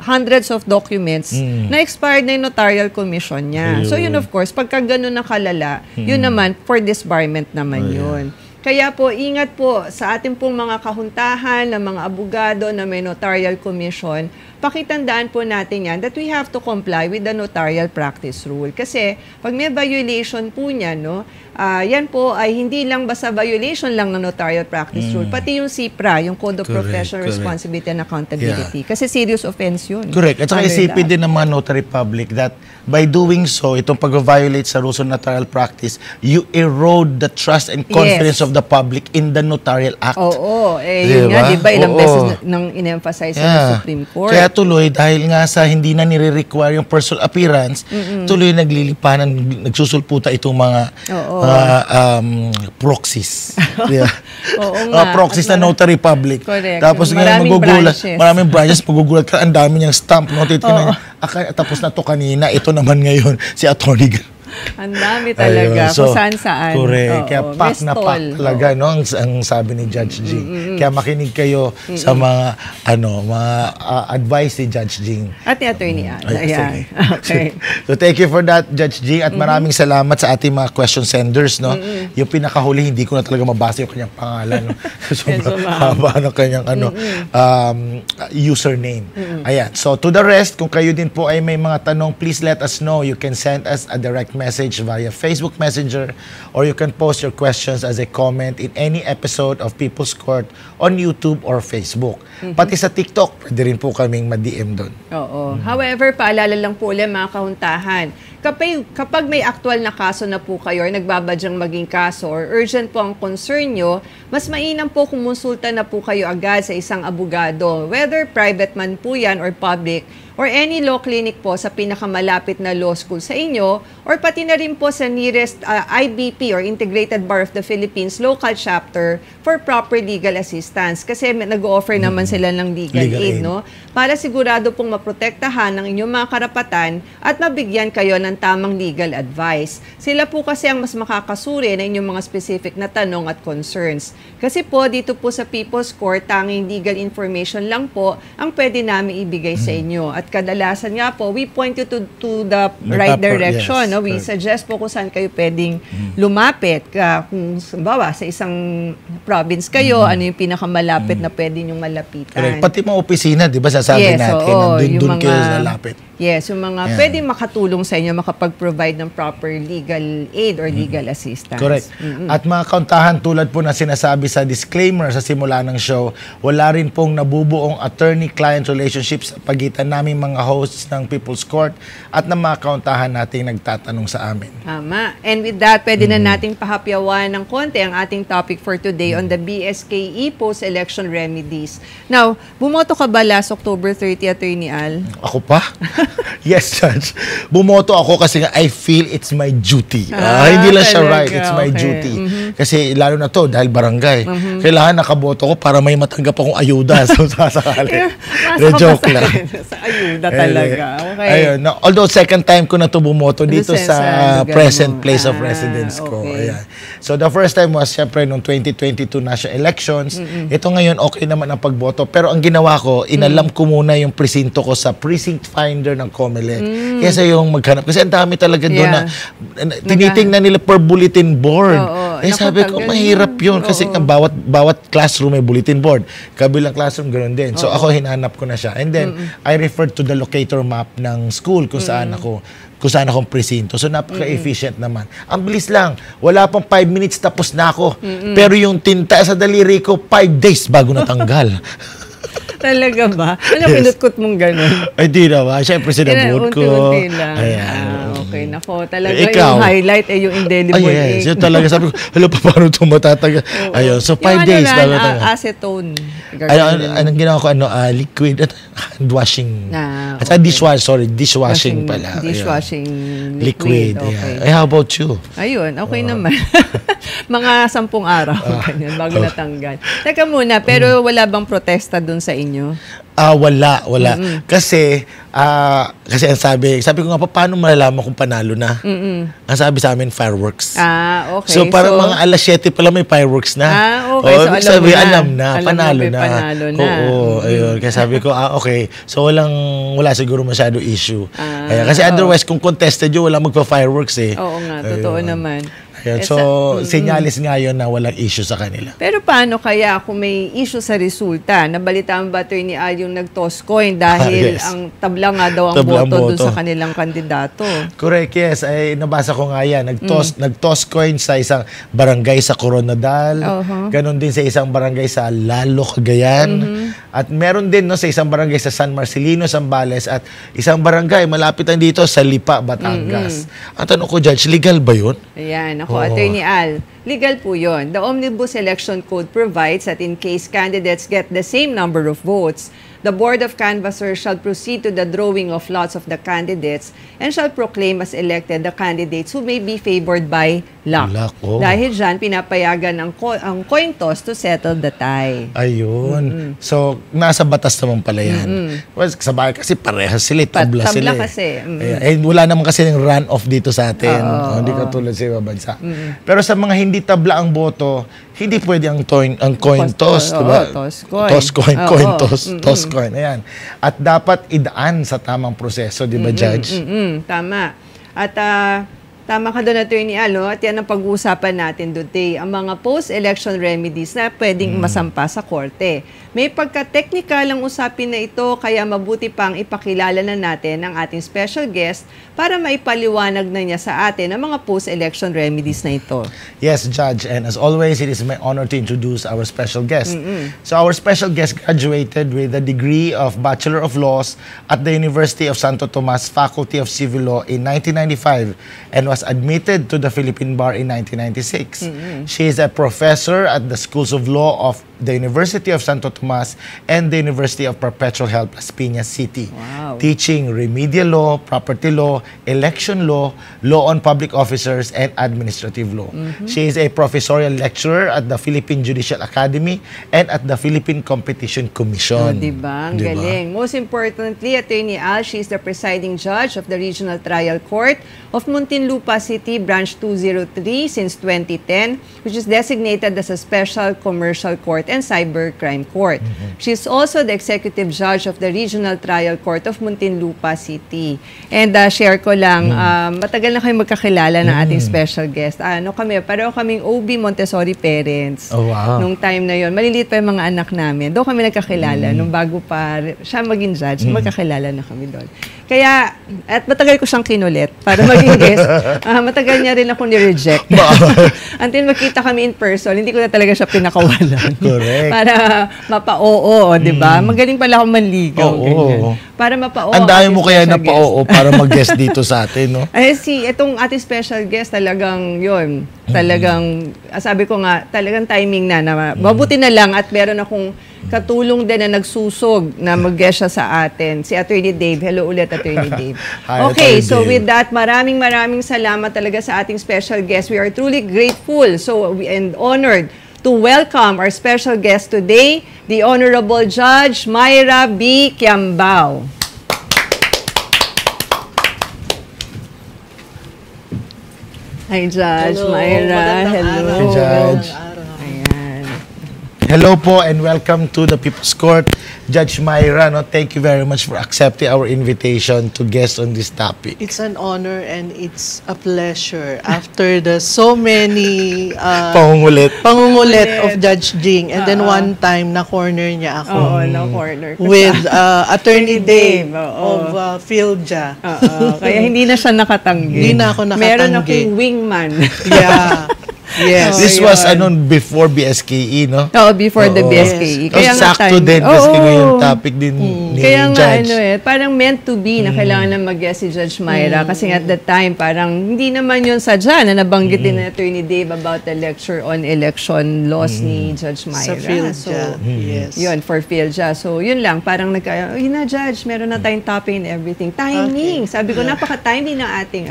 hundreds of documents na expired na yung notarial commission niya. So yun of course, pagka ganun na kalala, yun naman for disbarment naman yun. Kaya po, ingat po sa ating pong mga kahuntahan ng mga abogado na may notarial commission, pakitandaan po natin yan that we have to comply with the notarial practice rule. Kasi pag may violation po niya, no, yan po ay hindi lang basta violation lang ng notarial practice rule, pati yung CIPRA, yung Code of Professional Responsibility and Accountability. Kasi serious offense yun. Correct. At saka isipin din ng mga notary public that by doing so, itong pag-violate sa rules of notarial practice, you erode the trust and confidence of the public in the notarial act. Oo. Yun nga, di ba, ilang beses nang in-emphasize ng Supreme Court. Kaya tuloy, dahil nga sa hindi na nire-require yung personal appearance, tuloy naglilipanan, nagsusulputa itong mga proxies. Proxies na notary public. Correct. Tapos ngayon maraming branches, magugulat ka, ang dami niyang stamp. Tapos na to kanina, ito naman ngayon, si Attorney. Ang dami talaga, kung saan-saan. Correct. Kaya pack na pack talaga, no? Ang sabi ni Judge G. Kaya makinig kayo sa mga advice ni Judge G. At ni Attorney Al. Ayan. Okay. So thank you for that, Judge G. At maraming salamat sa ating mga question senders, no? Yung pinakahuli, hindi ko na talaga mabasa yung kanyang pangalan, no? Sobrang haba ng kanyang username. Ayan. So to the rest, kung kayo din po ay may mga tanong, please let us know. You can send us a direct message via Facebook Messenger, or you can post your questions as a comment in any episode of People's Court on YouTube or Facebook. Pati sa TikTok, pwede rin po kaming ma-DM doon. Oo. However, paalala lang po ulit mga kahuntahan, kapag may actual na kaso na po kayo or nagbabadyang maging kaso or urgent po ang concern nyo, mas mainam po kumonsulta na po kayo agad sa isang abogado, whether private man po yan or public, or any law clinic po sa pinakamalapit na law school sa inyo, or pati na rin po sa nearest IBP or Integrated Bar of the Philippines local chapter for proper legal assistance. Kasi nag-offer naman sila ng legal aid, no? Para sigurado pong maprotektahan ng inyong mga karapatan at mabigyan kayo ng tamang legal advice. Sila po kasi ang mas makakasuri na inyong mga specific na tanong at concerns. Kasi po, dito po sa People's Court, tanging legal information lang po ang pwede namin ibigay sa inyo. At kadalasan nga po, we point you to the right direction. No? We suggest po kung saan kayo pwedeng lumapit. Kung bawa, sa isang province kayo, ano yung pinakamalapit na pwede nyong malapitan. Correct. Pati mga opisina, di ba, sasabi natin, nandun kayo lalapit. Yes, yung mga pwedeng makatulong sa inyo, makapag-provide ng proper legal aid or legal assistance. Correct. At mga kauntahan, tulad po na sinasabi sa disclaimer sa simula ng show, wala rin pong nabubuong attorney-client relationship sa pagitan namin mga hosts ng People's Court at ng mga kauntahan nating nagtatanong sa amin. Tama. And with that, pwede na nating pahapyawan ng konti ang ating topic for today on the BSKE post-election remedies. Now, bumoto ka ba last October 30, Attorney Al? Ako pa? Yes, Judge. Bumoto ako kasi I feel it's my duty. Hindi lang siya right, it's my duty. Kasi lalo na to, dahil barangay. Kailangan nakaboto ko para may matanggap akong ayuda. So, sasakali. Joke lang. Sa ayuda talaga. Okay. Ayun. No, although second time ko na to bumoto dito sa present place of residence ko. Ayan. So, the first time was syempre noong 2022 national elections. Ito ngayon, okay naman ang pagboto. Pero ang ginawa ko, inalam ko muna yung presinto ko sa precinct finder ng COMELEC. Kesa yung maghanap. Kasi ang dami talaga doon na tinitingnan nila per bulletin board. Sabi ko, mahirap yun. Kasi bawat classroom may bulletin board. Kabilang classroom, ganoon din. So ako, hinanap ko na siya. And then, I referred to the locator map ng school kung saan akong presinto. So, napaka-efficient naman. Ang bilis lang. Wala pang 5 minutes, tapos na ako. Pero yung tinta sa daliri ko, 5 days bago natanggal. Talaga ba? Ano pinutkot mong gano'n? Ay, di naman. Siyempre, sinabuot ko. Unti-unti lang. Okay, nako. Talaga yung highlight ay yung indelible ink. Yes. Yung talaga, sabi ko, hello, paano ito matatagal? Ayun, so 5 days. Yung acetone. Anong ginawa ko? Liquid at hand washing. At dishwashing pala. Dishwashing liquid. Okay. How about you? Ayun, okay naman. Mga 10 araw, ganyan, bago natanggal. Teka muna, pero wala bang protesta dun sa inyo? Wala. Kasi ang sabi ko nga, paano malalaman kung panalo na. Ang sabi sa amin, fireworks. Okay. So, parang mga alas 7 pa lang may fireworks na. Okay. So, ibig sabihin, alam na, panalo panalo na. na. Oo, ayun. Kaya sabi ko, okay. So, wala siguro masyado issue. Kasi otherwise, kung contested yun, wala magpa-fireworks eh. Oo nga, totoo naman. Ayan. So, sinyalis nga yun na walang issue sa kanila. Pero paano kaya kung may issue sa resulta? Nabalitaan ba Attorney Al yung nag-toss coin dahil Yes. ang tabla nga daw ang Tabla ang boto dun boto. sa kanilang kandidato? Correct, yes. Ay, nabasa ko nga yan. Nag-toss coin sa isang barangay sa Coronadal. Ganon din sa isang barangay sa Lalo, Cagayan. At meron din sa isang barangay sa San Marcelino, Zambales. At isang barangay, malapit lang dito sa Lipa, Batangas. Ang tanong ko, Judge, legal ba yun? Ayan, ako, Attorney Al, legal po yun. The Omnibus Election Code provides that in case candidates get the same number of votes, the Board of Canvassers shall proceed to the drawing of lots of the candidates and shall proclaim as elected the candidates who may be favored by luck. Dahil dyan, pinapayagan ang coin toss to settle the tie. Ayun. So, nasa batas naman pala yan. Well, sa bagay kasi parehas sila, tabla sila. Tabla kasi. Wala naman kasi ng run-off dito sa atin. Hindi katulad sa ibang bansa. Pero sa mga hindi tabla ang boto, hindi pwede ang coin toss, diba? Toss coin. Ayan. At dapat idaan sa tamang proseso, di ba, Judge? Tama. At tama ka doon, Attorney Al, at yan ang pag-uusapan natin today, ang mga post-election remedies na pwedeng masampa sa korte. May pagka-technical ang usapin na ito, kaya mabuti pang ipakilala na natin ang ating special guest para maipaliwanag na niya sa atin ang mga post-election remedies na ito. Yes, Judge. And as always, it is my honor to introduce our special guest. So our special guest graduated with a degree of Bachelor of Laws at the University of Santo Tomas Faculty of Civil Law in 1995 and was admitted to the Philippine Bar in 1996. She is a professor at the Schools of Law of the University of Santo Tomas and the University of Perpetual Help, Las Piñas City, teaching remedial law, property law, election law, law on public officers, and administrative law. She is a professorial lecturer at the Philippine Judicial Academy and at the Philippine Competition Commission. Diba? Ang galing. Most importantly, Attorney Al, she is the presiding judge of the Regional Trial Court of Muntinlupa City, Branch 203 since 2010, which is designated as a Special Commercial Court and Cybercrime Court. She is also the executive judge of the Regional Trial Court of Muntinlupa City. And share ko lang, matagal na kayo magkakilala ng ating special guest. Pareho kaming OB Montessori parents. Nung time na yon, maliliit pa yung mga anak namin. Doon kami nagkakilala. Nung bago pa siya maging judge, magkakilala na kami doon. Kaya, at matagal ko siyang kinulit para maging guest. Matagal niya rin ako ni-reject. Until makita kami in person, hindi ko na talaga siya pinakawalan. Correct. Para mapa-oo, di ba? Magaling pala ako manligaw. Para mapa-oo. Ang dami mo kaya na pa-oo para mag-guest dito sa atin, no? Itong ating special guest, talagang yun. Talagang, sabi ko nga, talagang timing na mabuti na lang at meron akong katulong din na nagsusog na mag-guest siya sa atin. Si Attorney Dave. Hello ulit, Attorney Dave. Hi, okay, Attorney so Dave. with that, maraming salamat talaga sa ating special guest. We are truly grateful and honored to welcome our special guest today, the Honorable Judge Myra B. Kiambao. Hi, Judge Myra. Hello. Hi, Judge. Ayan. Hello po and welcome to the People's Court. Judge Myra, thank you very much for accepting our invitation to guest on this topic. It's an honor and it's a pleasure after the so many Pangungulit of Judge Jing, and then one time na-corner niya ako na-corner. with Attorney Dave of PhilJA. Kaya hindi na siya nakatanggi. Hindi na ako nakatanggi. Meron akong wingman. Yeah. Yes. This was before BSKE, no? Before the BSKE. Kaya sakto din kasi ngayon topic din ni Kaya nga, Judge. parang meant to be na kailangan na mag-guest si Judge Myra. Kasi at that time, parang hindi naman yun sadya na nabanggit din na Attorney Dave about the lecture on election laws ni Judge Myra. Sa PhilJA. Yes. Yun, for PhilJA. So, yun lang. Parang yun na, Judge, meron na tayong topic and everything. Timing. Sabi ko, napaka-timing ng ating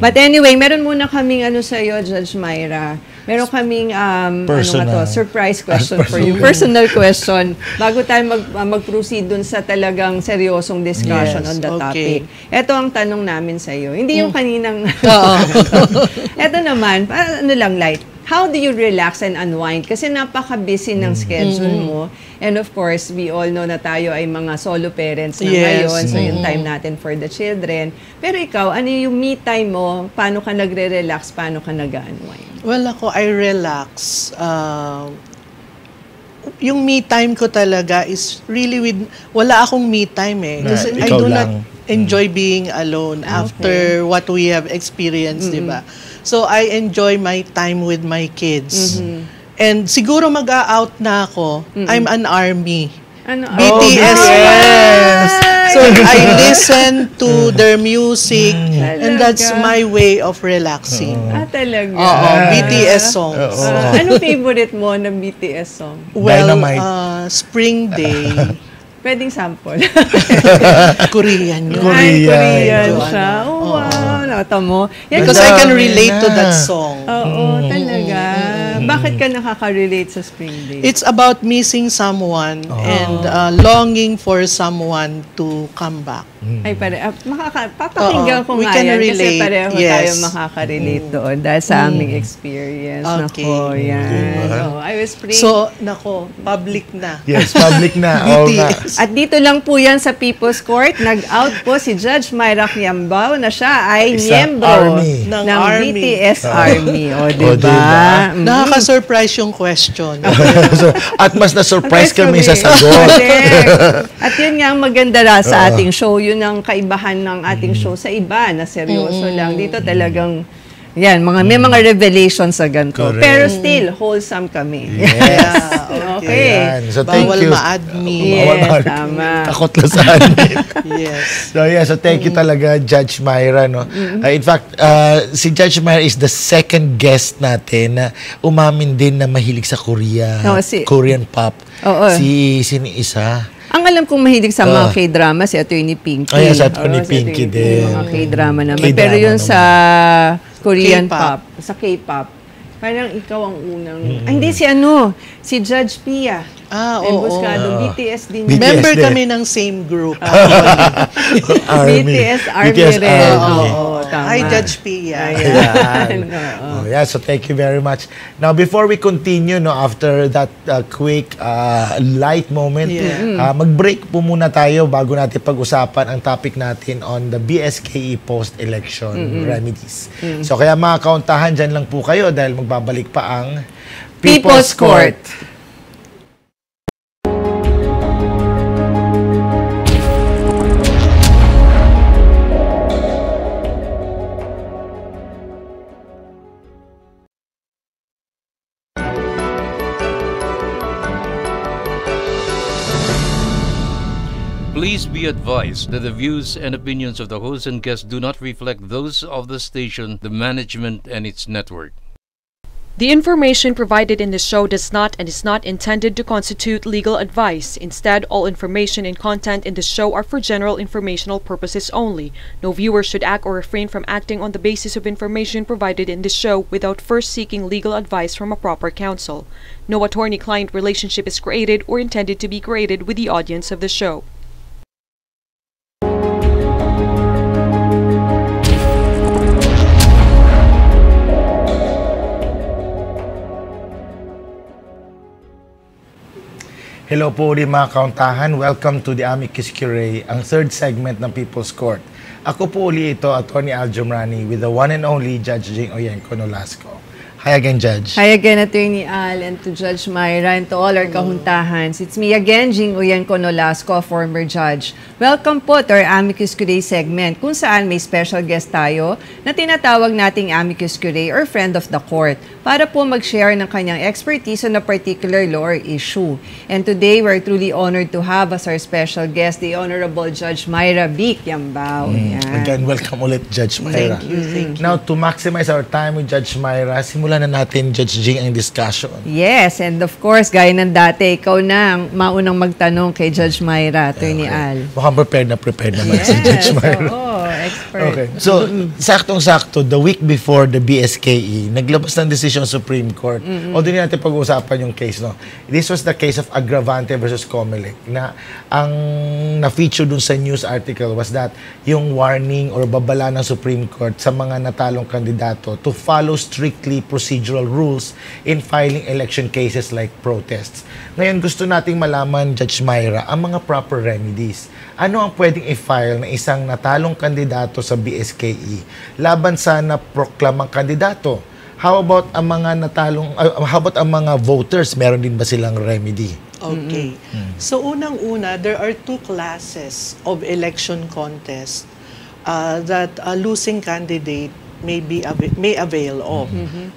But anyway, meron muna kaming sa iyo, Judge Myra. Meron kaming Personal. surprise question for you. Personal question. Bago tayo mag-proceed dun sa talagang seryosong discussion Yes, on the okay. topic. Ito ang tanong namin sa iyo. Hindi yung kaninang... Ito naman, ano lang light. How do you relax and unwind? Kasi napaka-busy ng schedule mo. And of course, we all know na tayo ay mga solo parents na Yes. ngayon. So, yung time natin for the children. Pero ikaw, ano yung me time mo? Paano ka nagre-relax? Paano ka nag-unwind? Well, ako, I relax. Yung me time ko talaga is really wala akong me time eh. Kasi I ikaw do lang. not enjoy being alone after what we have experienced, di ba? So, I enjoy my time with my kids. And siguro mag-a-out na ako. I'm an army. Ano? BTS fans. So, I listen to their music and that's my way of relaxing. Talaga? Oo, BTS songs. Ano favorite mo ng BTS song? Well, Dynamite. Spring Day. Pwedeng sample. Korean yun. Ay, Korean Medyo siya. ano, Oh, wow. Nakita mo. Yan, Because I can relate to that song. Oo, talaga. Bakit ka nakaka-relate sa Spring Day? It's about missing someone and longing for someone to come back. Ay, papakinggan ko We nga can yan kasi relate. pareho Yes. tayo makaka-relate doon dahil sa aming experience. Okay. Nako, yan. Oh, I was praying. So, nako, public na. Yes, public na. Oo nga. At dito lang po yan sa People's Court. Nag-out po si Judge Myra Quiambao na siya ay Isang miyembro army. Ng ng army. BTS Army. O, diba? diba? Nakaka-surprise yung question. So, at mas na-surprise kami sa sagot. Correct. At yun nga ang maganda sa ating show. Yun ang kaibahan ng ating show sa iba na seryoso lang. Dito talagang yan, may mga revelations sa ganito. Correct. Pero still, wholesome kami. Yes. Okay. Ayan. So, thank Bawal you. ma-admin. Bawal Yes, ma-admin. tama. Takot lang sa amin. Yes. So thank you talaga, Judge Myra. No? In fact, si Judge Myra is the second guest natin na umamin din na mahilig sa Korea, Oo, Korean pop. Oo. Sino isa? Ang alam kong mahilig sa mga K-drama, si Atty. Pinky. Oh, yes, Atty. Oo, si Pinky din. Yung mga K-drama naman. K-drama Pero yun naman. sa Korean K-pop. pop, sa K-pop, parang ikaw ang unang... Ay, hindi, si Judge Pia. Oo. BTS din. BTS Member din. kami ng same group. Army. BTS Army BTS rin. Army. Oo, tama. Hi, Judge Pia. Ayan. Oh, yeah, so thank you very much. Now, before we continue, no, after that quick light moment, mag-break po muna tayo bago natin pag-usapan ang topic natin on the BSKE post-election remedies. So kaya mga kauntahan, dyan lang po kayo dahil magbabalik pa ang People's Court. Please be advised that the views and opinions of the host and guests do not reflect those of the station, the management, and its network. The information provided in the show does not and is not intended to constitute legal advice. Instead, all information and content in the show are for general informational purposes only. No viewer should act or refrain from acting on the basis of information provided in the show without first seeking legal advice from a proper counsel. No attorney-client relationship is created or intended to be created with the audience of the show. Hello po ulit mga kauntahan. Welcome to the Amicus Curiae, ang third segment ng People's Court. Ako po ulit ito, Atty. Al Jumrani, with the one and only Judge Jing Oyenko Nolasco. Hi again, Judge. Hi again, Atty. Al, and to Judge Myra, and to all our kahuntahans. It's me again, Jing Oyenko Nolasco, former judge. Welcome po to our Amicus Curiae segment, kung saan may special guest tayo na tinatawag nating Amicus Curiae or Friend of the Court, para po mag-share ng kanyang expertise on a particular law or issue. And today, we're truly honored to have as our special guest, the Honorable Judge Myra B. Quiambao. Again, welcome ulit, Judge Myra. Thank you. Now, to maximize our time with Judge Myra, simulan na natin, Judge Jing, ang discussion. Yes, and of course, gaya ng dati, ikaw na ang maunang magtanong kay Judge Myra, Atty. Al. Mukhang prepared na naman si Judge Myra. Oo. expert. Okay. So, saktong-sakto, the week before the BSKE, naglabas ng decision Supreme Court. O din natin pag-uusapan yung case, no? This was the case of Agravante versus Comelec, na ang na-feature dun sa news article was that yung warning or babala ng Supreme Court sa mga natalong kandidato to follow strictly procedural rules in filing election cases like protests. Ngayon, gusto nating malaman, Judge Myra, ang mga proper remedies. Ano ang pwedeng i-file ng isang natalong kandidato sa BSKE laban sa naproklamang kandidato? How about ang mga how about ang mga voters? Meron din ba silang remedy? Okay. So unang-una, there are two classes of election contest that a losing candidate may avail of.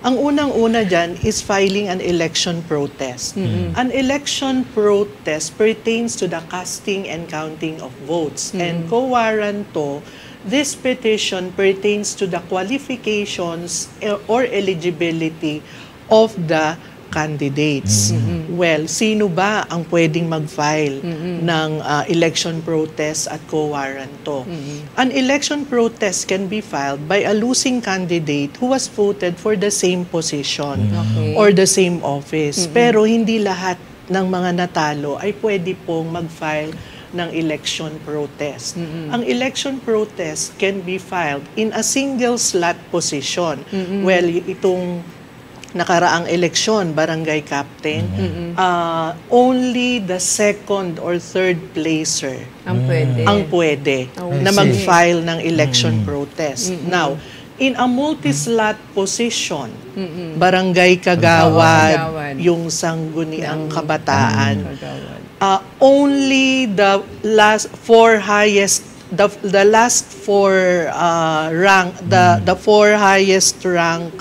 Ang unang-una dyan is filing an election protest. An election protest pertains to the casting and counting of votes. And quo warranto, this petition pertains to the qualifications or eligibility of the candidates. Well, sino ba ang pwedeng mag-file ng election protest at quo warranto? An election protest can be filed by a losing candidate who was voted for the same position or the same office. Pero hindi lahat ng mga natalo ay pwede pong mag-file ng election protest. Ang election protest can be filed in a single slot position. Well, itong nakaraang eleksyon, barangay captain, only the second or third placer ang pwede na mag-file ng election protest. Now, in a multi-slot position, barangay Kagawad, yung sangguniang kabataan, only the last four highest the last four rank the four highest rank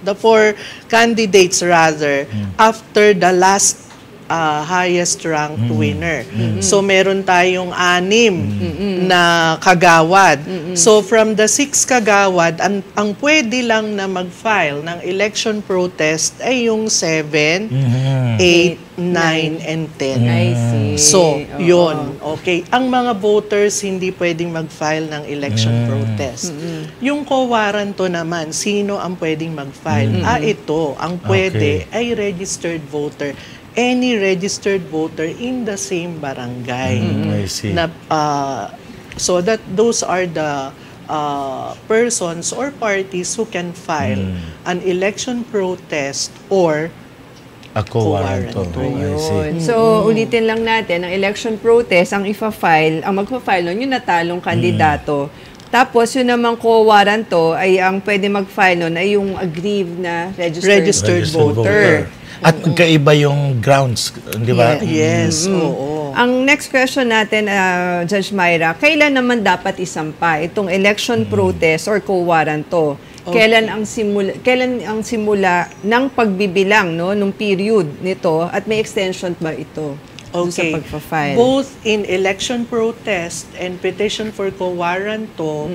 the four candidates rather after the last highest ranked winner. So meron tayong 6 na kagawad. So from the 6 kagawad, ang pwede lang na mag-file ng election protest ay yung 7, 8, 9, and 10. I see. So, yun. Okay. Ang mga voters hindi pwedeng mag-file ng election protest. Yung co-warranto naman, sino ang pwedeng mag-file? Ito. Ang pwede ay registered voter. Any registered voter in the same barangay. I see. Na, so that those are the persons or parties who can file an election protest or a co-warranto. I see. So, ulitin lang natin, ang election protest, ang magpa-file nun, yung natalong kandidato. Tapos, yun namang co-warranto, ay ang pwede mag-file nun ay yung aggrieved na registered voter. At magkaiba yung grounds, di ba? Yes, oo. Ang next question natin, Judge Myra, kailan naman dapat isampa itong election protest or co-warranto? Okay. Kailan ang simula ng pagbibilang nung period nito at may extension ba ito sa pagpa-file? Both in election protest and petition for co-warranto,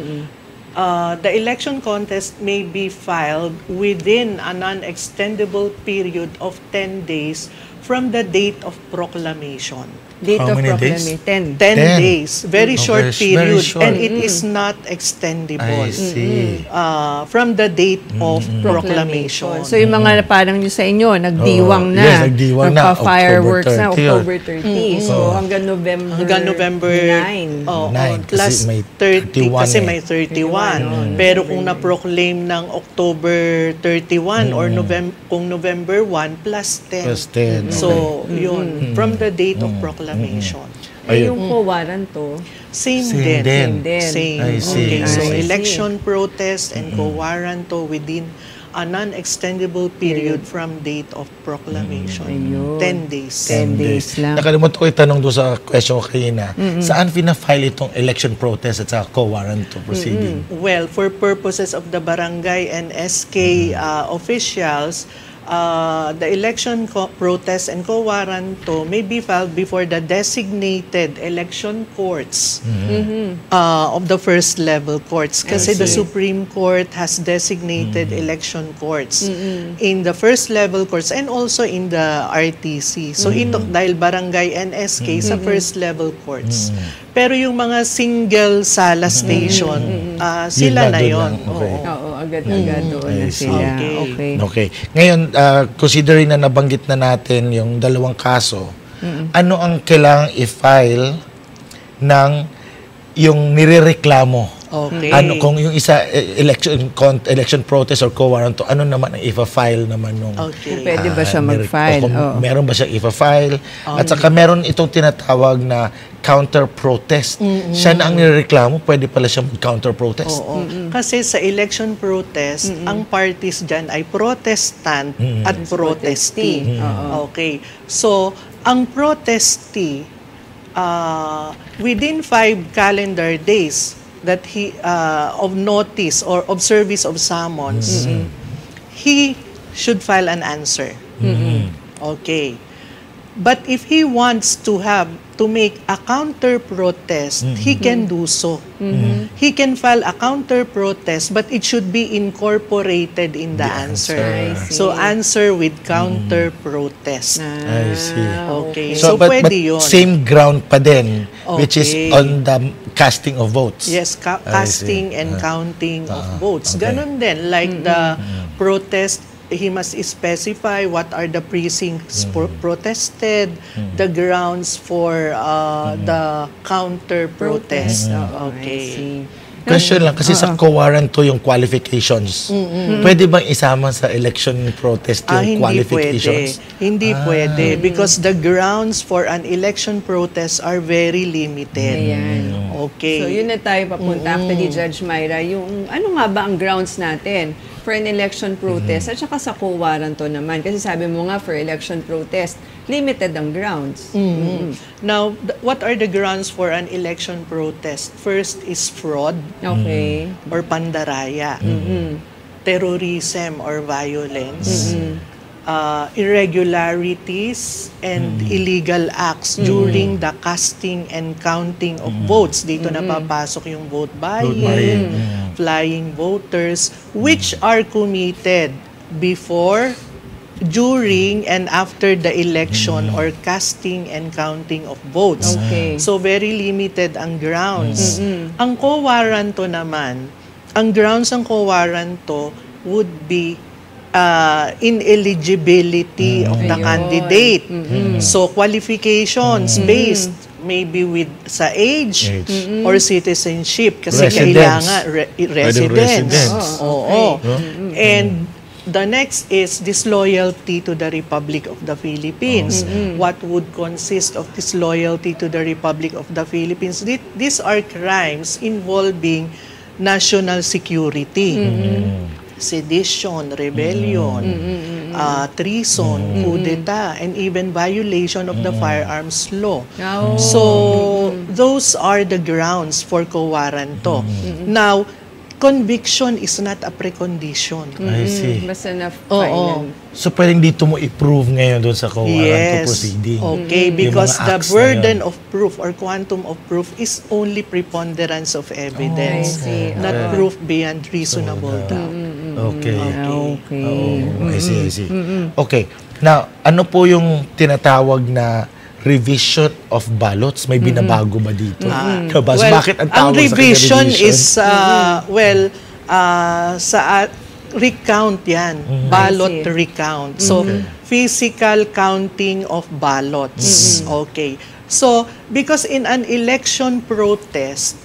the election contest may be filed within a non-extendable period of 10 days from the date of proclamation. Date How of many proclamation? 10 days. Very short period. Very short. And it is not extendable. I see. From the date of proclamation. So yung mga parang yung sa inyo, nagdiwang na. Yes, nagdiwang na. Nagpa-fireworks na, October October 30. So hanggang November 9. 9 plus kasi may 30 kasi eh. may 31. Pero kung na-proclaim ng October 31 or kung November 1 plus 10. Plus 10. So, yun. From the date of proclamation. Yung co-warranto, Same Same din. din. Same. I see. Okay, so I see. election protest and co-warranto within a non-extendable period from date of proclamation. 10 days. 10 days lang. Nakalimutan ko itanong doon sa question ko kanina. Saan pina-file itong election protest at sa co-warranto proceeding? Well, for purposes of the barangay and SK officials, the election protest and co-warranto may be filed before the designated election courts of the first level courts. Kasi the Supreme Court has designated election courts in the first level courts and also in the RTC. So ito, dahil barangay and SK sa first level courts. Pero yung mga single sala station, sila Yun na doon yon. lang. Okay. Oo, agad-agad doon na I see. sila. Okay. Okay. Okay. Ngayon, considering na nabanggit na natin yung dalawang kaso, ano ang kailangang i-file ng yung nirereklamo? Okay. Ano kung yung isa election protest or co-warranto, ano naman ang i-file naman nung Okay. Pwede ba siya mag-file? kung Oo. meron ba siya i-file? At saka meron itong tinatawag na counter-protest. Siya na ang nirereklamo, pwede pala siya mag-counter-protest. Oo. Kasi sa election protest, ang parties dyan ay protestant at protestee. Okay. So, ang protestee, within 5 calendar days that he of notice or of service of summons, he should file an answer. Okay. But if he wants to make a counter protest, he can do so. He can file a counter protest, but it should be incorporated in the answer. I see. So answer with counter protest. I see. Okay. So, So, but pwede yun. same ground pa din, which is Okay. on the casting of votes. Yes, casting and counting of votes. okay. Ganon din. Like the protest, he must specify what are the precincts protested, the grounds for the counter-protest. Okay. Question lang, kasi sa co-warranto yung qualifications. Pwede bang isama sa election protest yung qualifications? Hindi pwede. Because the grounds for an election protest are very limited. Ayan. Okay. So, yun na tayo papunta. Actually, Judge Myra, yung ano nga ba ang grounds natin for an election protest at saka sa co-warranto naman? Kasi sabi mo nga, for election protest, limited ang grounds. Now, what are the grounds for an election protest? First is fraud Okay. or pandaraya, terrorism or violence, irregularities and illegal acts during the casting and counting of votes. Dito na papasok yung vote buying, flying voters, which are committed before, during, and after the election or casting and counting of votes. Okay. So, very limited ang grounds. Ang co-warranto naman, ang grounds ng co-warranto would be ineligibility of the Ayun. candidate. So, qualifications based maybe with sa age or citizenship kasi Residence. kailangan residence. residence. Oo. And the next is disloyalty to the Republic of the Philippines. What would consist of disloyalty to the Republic of the Philippines? These are crimes involving national security. Sedition, rebellion, treason, coup d'etat, and even violation of the firearms law. Oh. So, those are the grounds for co-warranto. Now, conviction is not a precondition. I see. Basta na Oo. final. So, pwedeng dito mo i-prove ngayon doon sa co-warranto Yes. proceeding. Okay, Yung because mga the acts na burden yun. of proof or quantum of proof is only preponderance of evidence, I see. not proof beyond reasonable doubt. Okay. Okay. Oh, I see, I see. Okay. Now, ano po yung tinatawag na revision of ballots? May binabago ba dito? Bakit ang tawag sa revision kanya is, sa recount yan. Ballot I see. recount. So, physical counting of ballots. Okay. So, because in an election protest,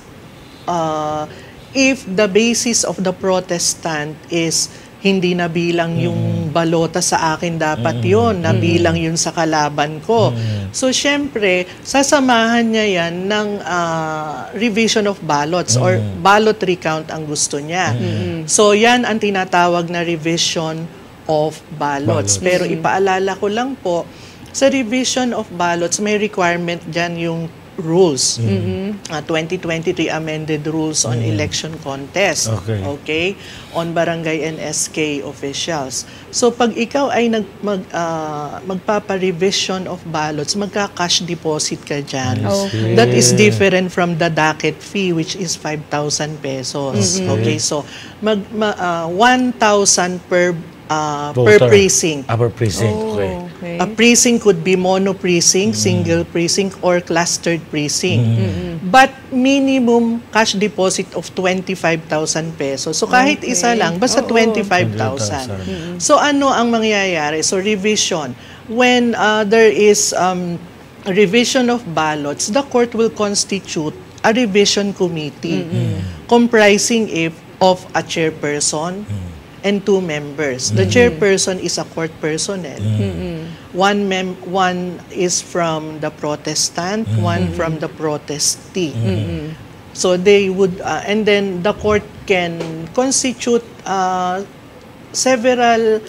if the basis of the protestant is hindi nabilang yung balota sa akin, dapat yon nabilang yun sa kalaban ko. So, syempre, sasamahan niya yan ng revision of ballots or ballot recount ang gusto niya. So, yan ang tinatawag na revision of ballots. Pero ipaalala ko lang po, sa revision of ballots, may requirement dyan yung rules. 2023 amended rules on election contest. Okay? On barangay and SK officials. So pag ikaw ay magpapa-revision of ballots, magka-cash deposit ka dyan. Okay. That is different from the docket fee, which is 5,000 pesos. Okay? So 1,000 per per precinct. Per precinct, okay. Okay. A precinct could be mono precinct, single precinct, or clustered precinct. But minimum cash deposit of 25,000 pesos. So kahit isa lang, basta 25,000. So ano ang mangyayari? So revision. When there is revision of ballots, the court will constitute a revision committee comprising of a chairperson and 2 members. The chairperson is a court personnel. One is from the protestant, one from the protestee. So they would, and then the court can constitute several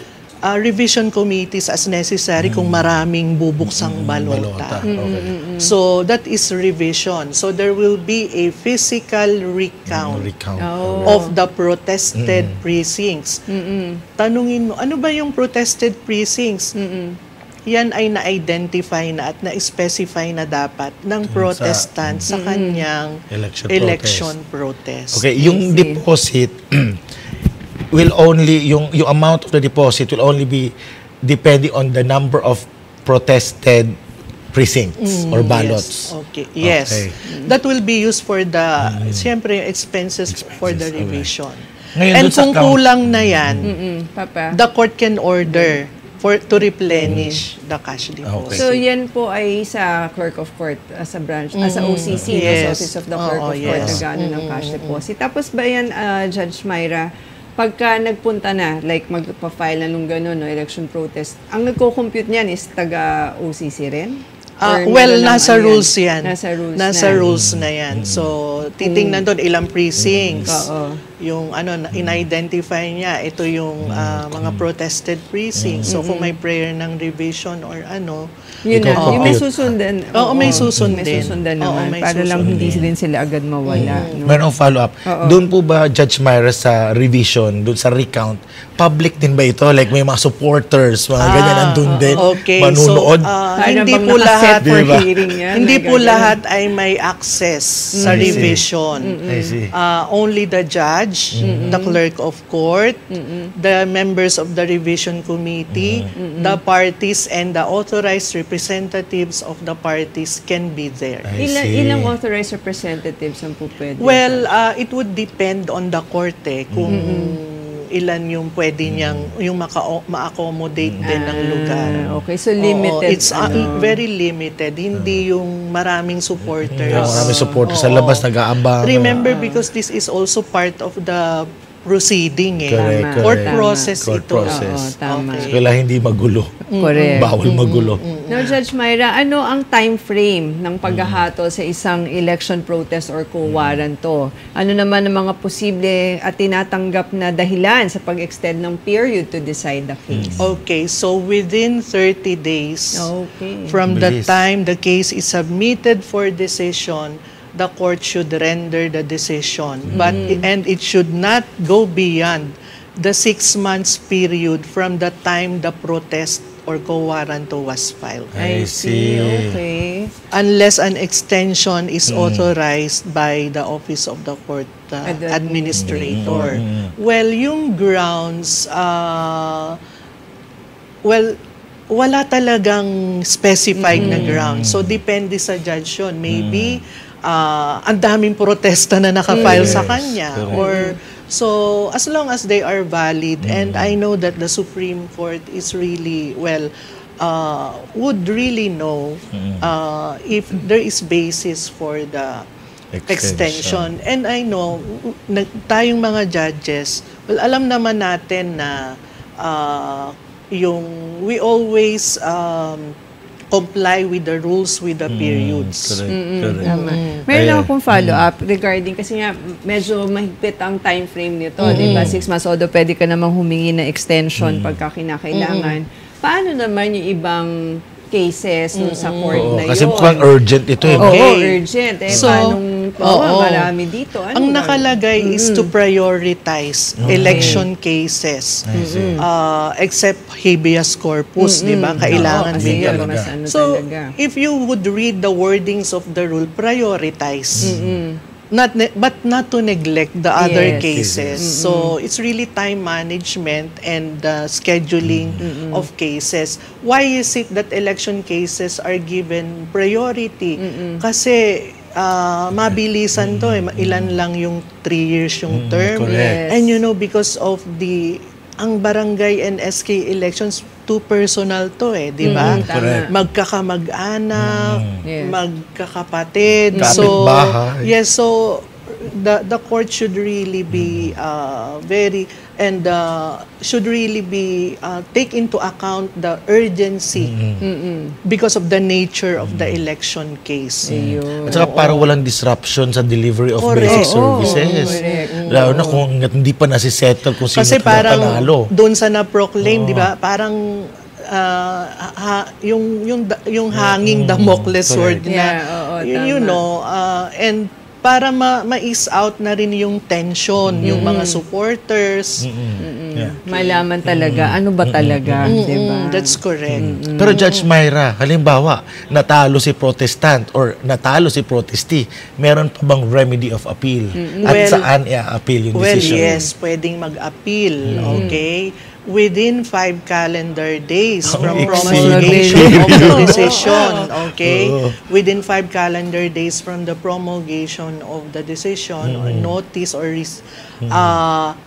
revision committees as necessary kung maraming bubuksang balota. Okay. So that is revision. So there will be a physical recount of the protested precincts. Tanungin mo, ano ba yung protested precincts? Yan ay na-identify na at na-specify na dapat ng protestant sa kanyang election protest. Okay, yung deposit will only, yung amount of the deposit will only be depending on the number of protested precincts or ballots. Yes. Okay. Yes. Okay. That will be used for the, siyempre, expenses for the revision. Ngayon, And dun sa kung count- kulang na yan, Papa. the court can order to replenish the cash deposit. So yan po ay sa clerk of court as a branch, as a OCC, Yes. as Office of the Clerk of Court na gano'n ng cash deposit. Tapos ba yan, Judge Myra, pagka nagpunta na, like magpa-file na nung gano'n, no, election protest, ang nagko-compute niyan is taga-OCC rin? Or Well, meron lang nasa ano rules yan. Nasa rules na yan. So, titingnan doon ilang precincts. Oo. Yung in-identify niya, ito yung mga protested precincts. So, kung may prayer ng revision or ano, Yun na, Ikaw yung may compute. susundan. Oo, may susundin. May susundan Oo, naman. may Para lang susundin. hindi din sila agad mawala. No? Meron follow-up. Doon po ba, Judge Myra, sa revision, doon sa recount, public din ba ito? Like may mga supporters, mga ganyan, andun din, Okay, manunood? so Para hindi bang po nakaset lahat for Diba? hearing yan. hindi po Nagagawa. lahat ay may access sa revision. I see. Only the judge, the clerk of court, the members of the revision committee, the parties, and the authorized representatives of the parties can be there. I see. Ilang authorized representatives ang po pwede? Well, it would depend on the court kung ilan yung pwede niyang, yung ma-accommodate din ng lugar. Okay, so limited. It's very limited. Hindi yung maraming supporters. Maraming supporters sa labas, nag-aabang. Remember, because this is also part of the proceeding. Correct, Court correct. process Court ito. process. Oo, tama. So, kailangan hindi magulo. Correct. Bawal magulo. Now, Judge Myra, ano ang time frame ng paghahatol sa isang election protest or co-warranto? Ano naman ang mga posible at tinatanggap na dahilan sa pag-extend ng period to decide the case? Okay, so within 30 days Okay. from the Bilis. time the case is submitted for decision, the court should render the decision. And it should not go beyond the 6 months period from the time the protest or co-warranto was filed. I see. Okay. Unless an extension is authorized by the Office of the Court Administrator. Well, yung grounds, wala talagang specified na grounds. So, depende sa judge yun. Maybe, ang daming protesta na nakafile sa kanya. Or, so, as long as they are valid, and I know that the Supreme Court is really, would really know if there is basis for the extension. And I know, tayong mga judges, alam naman natin na we always comply with the rules with the periods. Correct. Tama. Meron lang akong follow-up regarding, kasi nga medyo mahigpit ang time frame nito, di ba? 6 months, although pwede ka namang humingi na extension pagka kinakailangan. Paano naman yung ibang cases nung sa court na yun? Kasi mukhang urgent ito eh. Oo, urgent. So, marami dito. Ano ang ba? nakalagay is to prioritize election cases. Except habeas corpus, di ba? Kailangan kasi bigyan. yun, mas ano So, talaga. if you would read the wordings of the rule, prioritize. but not to neglect the other Yes. cases. So it's really time management and scheduling of cases. Why is it that election cases are given priority? Kasi mabilisan to, ilan lang yung 3 years yung term. correct. And because of ang barangay and SK elections, too personal to di ba? correct. Magkakamag-anak, Yes. magkakapatid. Kapitbahay. Yes, so the court should really be very and should really be take into account the urgency because of the nature of the election case. At saka para walang disruption sa delivery of Correct. basic services. correct. Lalo na kung hindi pa nasisettle kung sino Kasi parang panalo. doon sa na-proclaim, di ba? Parang yung hanging Damocles sword Correct. na Yeah, oo, you tama. know, and para ma-ease out na rin yung tension, yung mga supporters. Yeah. Malaman talaga, ano ba talaga, di ba? That's correct. Pero Judge Myra, halimbawa, natalo si protestant or natalo si protestee, meron pa bang remedy of appeal? At Well, saan i-appeal yung Well, decision? yes, pwedeng mag-appeal, okay? Within 5 calendar days from exciting. promulgation of the decision, okay? Oo. Within 5 calendar days from the promulgation of the decision or notice or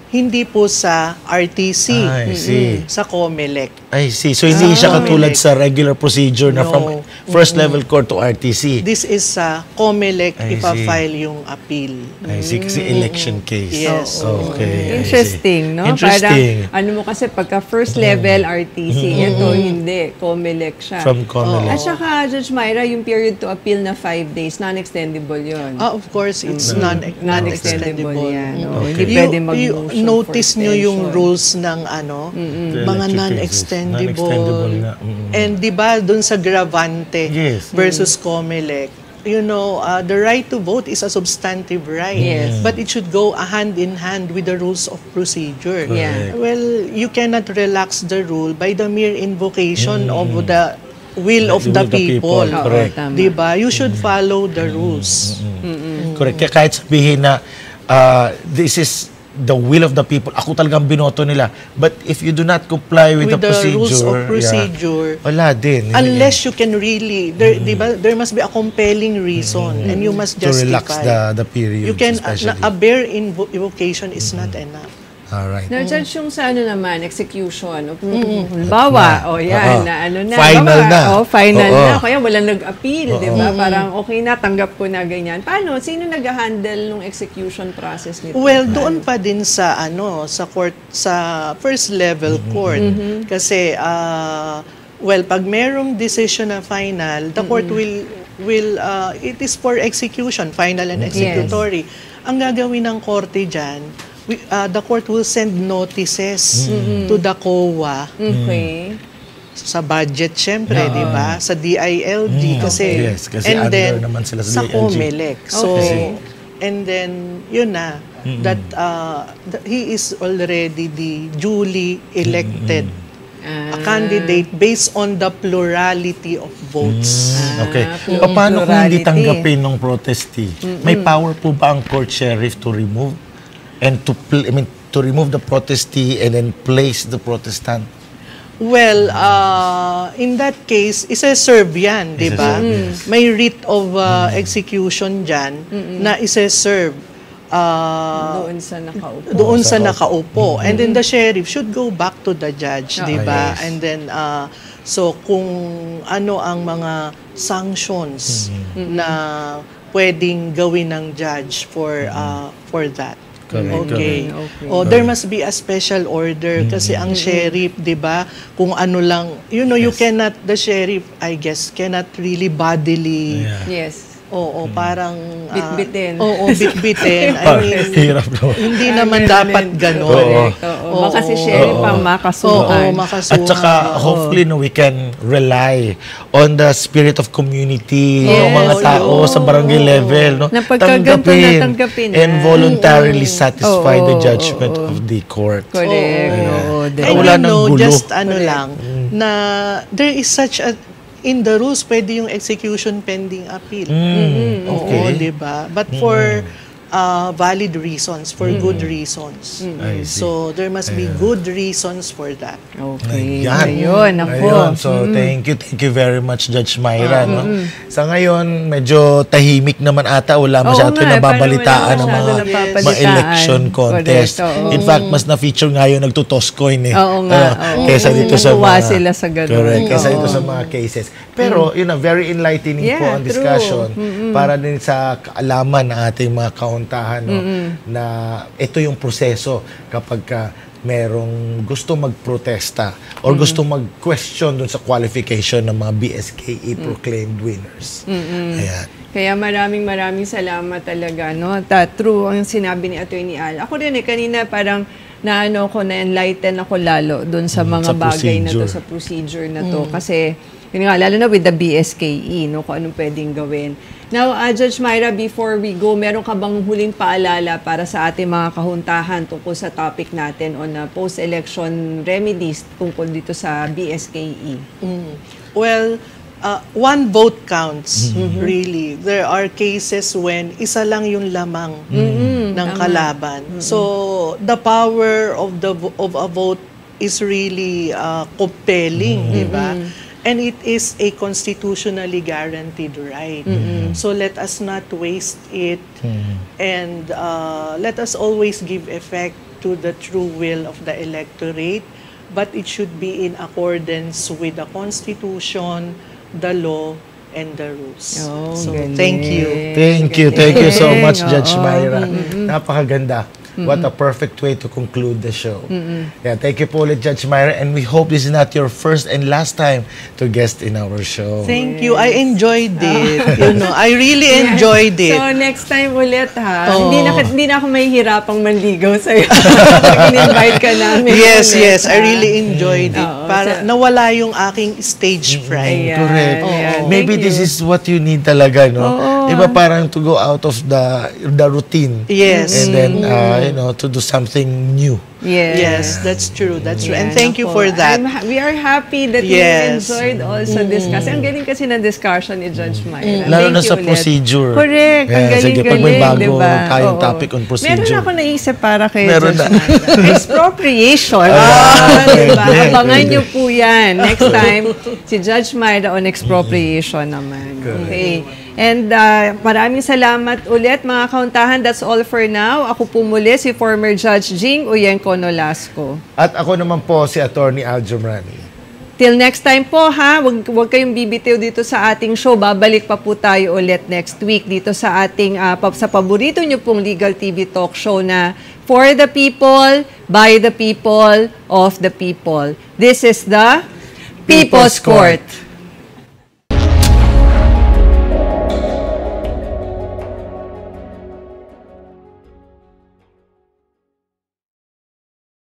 hindi po sa RTC, I see. sa COMELEC. I see. So, hindi siya katulad sa regular procedure na No. from first level court to RTC. This is sa COMELEC I ipafile yung appeal. I see. Kasi election case. Yes. Okay. I see. Interesting, no? Interesting. Parang, ano mo kasi, pagka first level RTC, ito hindi, COMELEC siya. From COMELEC. At saka, Judge Myra, yung period to appeal na 5 days, non-extendable yun. Of course, it's Non-extendable non-extendable. yan. No? Okay. Hindi pwede mag-motion Notice for nyo yung extension. rules ng The mga electric non-extendable. cases. Non-extendable nga. And di ba dun sa Gravante Yes. versus COMELEC, the right to vote is a substantive right. Yes. But it should go hand in hand with the rules of procedure. Yeah. Well, you cannot relax the rule by the mere invocation of the will of the people. Correct. tama. Diba? You should follow the rules. Correct. Kaya kahit sabihin na this is the will of the people, ako talagang binoto nila. But if you do not comply with, the procedure, rules of procedure, wala din. unless you can really, diba, there must be a compelling reason and you must to justify. relax the period. You can, especially. a bare invocation is not enough. Alright. Now, Judge, yung sa ano naman, execution. Halimbawa, Oo. yan, na ano na. Final bawa, na. Final Oo. na. Kaya walang nag-appeal, di ba? Parang okay na, tanggap ko na ganyan. Paano? Sino nag-handle ng execution process nito? Well, doon pa din sa sa court, sa first level court. Kasi pag merong decision na final, the court will it is for execution, final and executory. Ang gagawin ng korte diyan, the court will send notices to the COA. Okay. Sa budget, syempre, di ba? Sa DILG. Kasi, Yes, kasi and under then, naman sila sa DILG. COMELEC. So, Okay. and then, yun na, that he is already the duly elected a candidate based on the plurality of votes. Okay. kung Paano kung hindi plurality. tanggapin ng protestee? May power po ba ang court sheriff to remove and to remove the protestee and then place the protestant? Well, in that case, isa-serve yan, di ba? Isa-serve, yes. May writ of execution dyan na isa-serve Doon sa nakaupo. doon sa nakaupo. And then the sheriff should go back to the judge, di ba? yes. And then, so kung ano ang mga sanctions na pwedeng gawin ng judge for that. Correct, Okay. correct. Oh, there must be a special order kasi ang sheriff, 'di ba? Kung ano lang, you cannot the sheriff, I guess, cannot really bodily Yeah. Yes. Oo, parang Bitbitin. Oo, bitbitin. I mean, Hirap no? hindi naman dapat gano'n. Correct. Oo. Baka si sheriff ang makasuhan. makasuhan. At saka, hopefully, we can rely on the spirit of community ng mga tao sa barangay level. No? Na pagkaganto na tanggapin na. and voluntarily satisfy the judgment of the court. Correct. Oo. And Wala you nang know, gulo. just lang, na there is such a, in the rules, pwede yung execution pending appeal. Oo, Okay. di ba? But for valid reasons, for good reasons. I see. So there must be good reasons for that. Okay. Ayan. Ayun, ako. Ayun. So, thank you very much, Judge Myra. No? Sa ngayon, medyo tahimik naman ata. Wala masyado nababalitaan ng mga election contest. Correct, In fact, mas na-feature nga yung nagtutoscoin eh. Oo nga. Kesa dito sa Natuwa mga... sila sa ganun. Correct. Kesa Oo. dito sa mga cases. Pero, yun na, very enlightening po ang True. discussion para din sa kaalaman ng ating mga kauntahan no? Na ito yung proseso kapag merong gusto magprotesta or gusto mag-question dun sa qualification ng mga BSKE proclaimed winners. Ayan. Kaya maraming salamat talaga, no? True ang sinabi ni Attorney Al. Ako rin kanina parang na-enlighten ako lalo doon sa mga sa bagay na to, procedure. sa procedure na to. Kasi, yun nga, lalo na with the BSKE, no? Kung anong pwedeng gawin. Now, Judge Myra, before we go, meron ka bang huling paalala para sa ating mga kahuntahan tungkol sa topic natin on post-election remedies tungkol dito sa BSKE? Well, one vote counts, really. There are cases when isa lang yung lamang ng kalaban. So, the power of a vote is really compelling, di ba? And it is a constitutionally guaranteed right. So let us not waste it, and let us always give effect to the true will of the electorate, but it should be in accordance with the Constitution, the law, and the rules. So thank you. Thank you so much, Judge Myra. Napakaganda. What a perfect way to conclude the show. Yeah, thank you po ulit, Judge Myra, and we hope this is not your first and last time to guest in our show. Thank you. I enjoyed it. You know, I really enjoyed it. So, next time ulit, ha? Hindi na ako mahihirapang manligaw sa'yo. In-invite ka namin. Yes, ulit, yes. I really enjoyed it. Oo, Para nawala yung aking stage fright. Ayan, Correct. ayan. Maybe Thank this you. is what you need talaga, no? Iba parang to go out of the routine. Yes. And then, you know, to do something new. Yes, that's true. That's true. And Yan, thank you ako. for that. We are happy that Yes. you enjoyed also this. Kasi ang galing kasi ng discussion ni Judge Myra. Lalo na Thank you sa ulit. procedure. Correct. Ang Yeah, sige, pag may galing-galing, bago diba? tayong Oo. topic on procedure. Meron ako naisip para kay Meron Judge na. Myra. Expropriation. Diba? Abangan niyo po yan. Next time, si Judge Myra on expropriation naman. Okay. And maraming salamat ulit mga kauntahan. That's all for now. Ako po muli si former Judge Jing Uyenko Nolasco. At ako naman po si Attorney Al Jumrani. Till next time po ha, wag kayong bibitiw dito sa ating show. Babalik pa po tayo ulit next week dito sa ating sa paborito nyo pong Legal TV talk show na For the People, By the People, Of the People. This is the People's Court.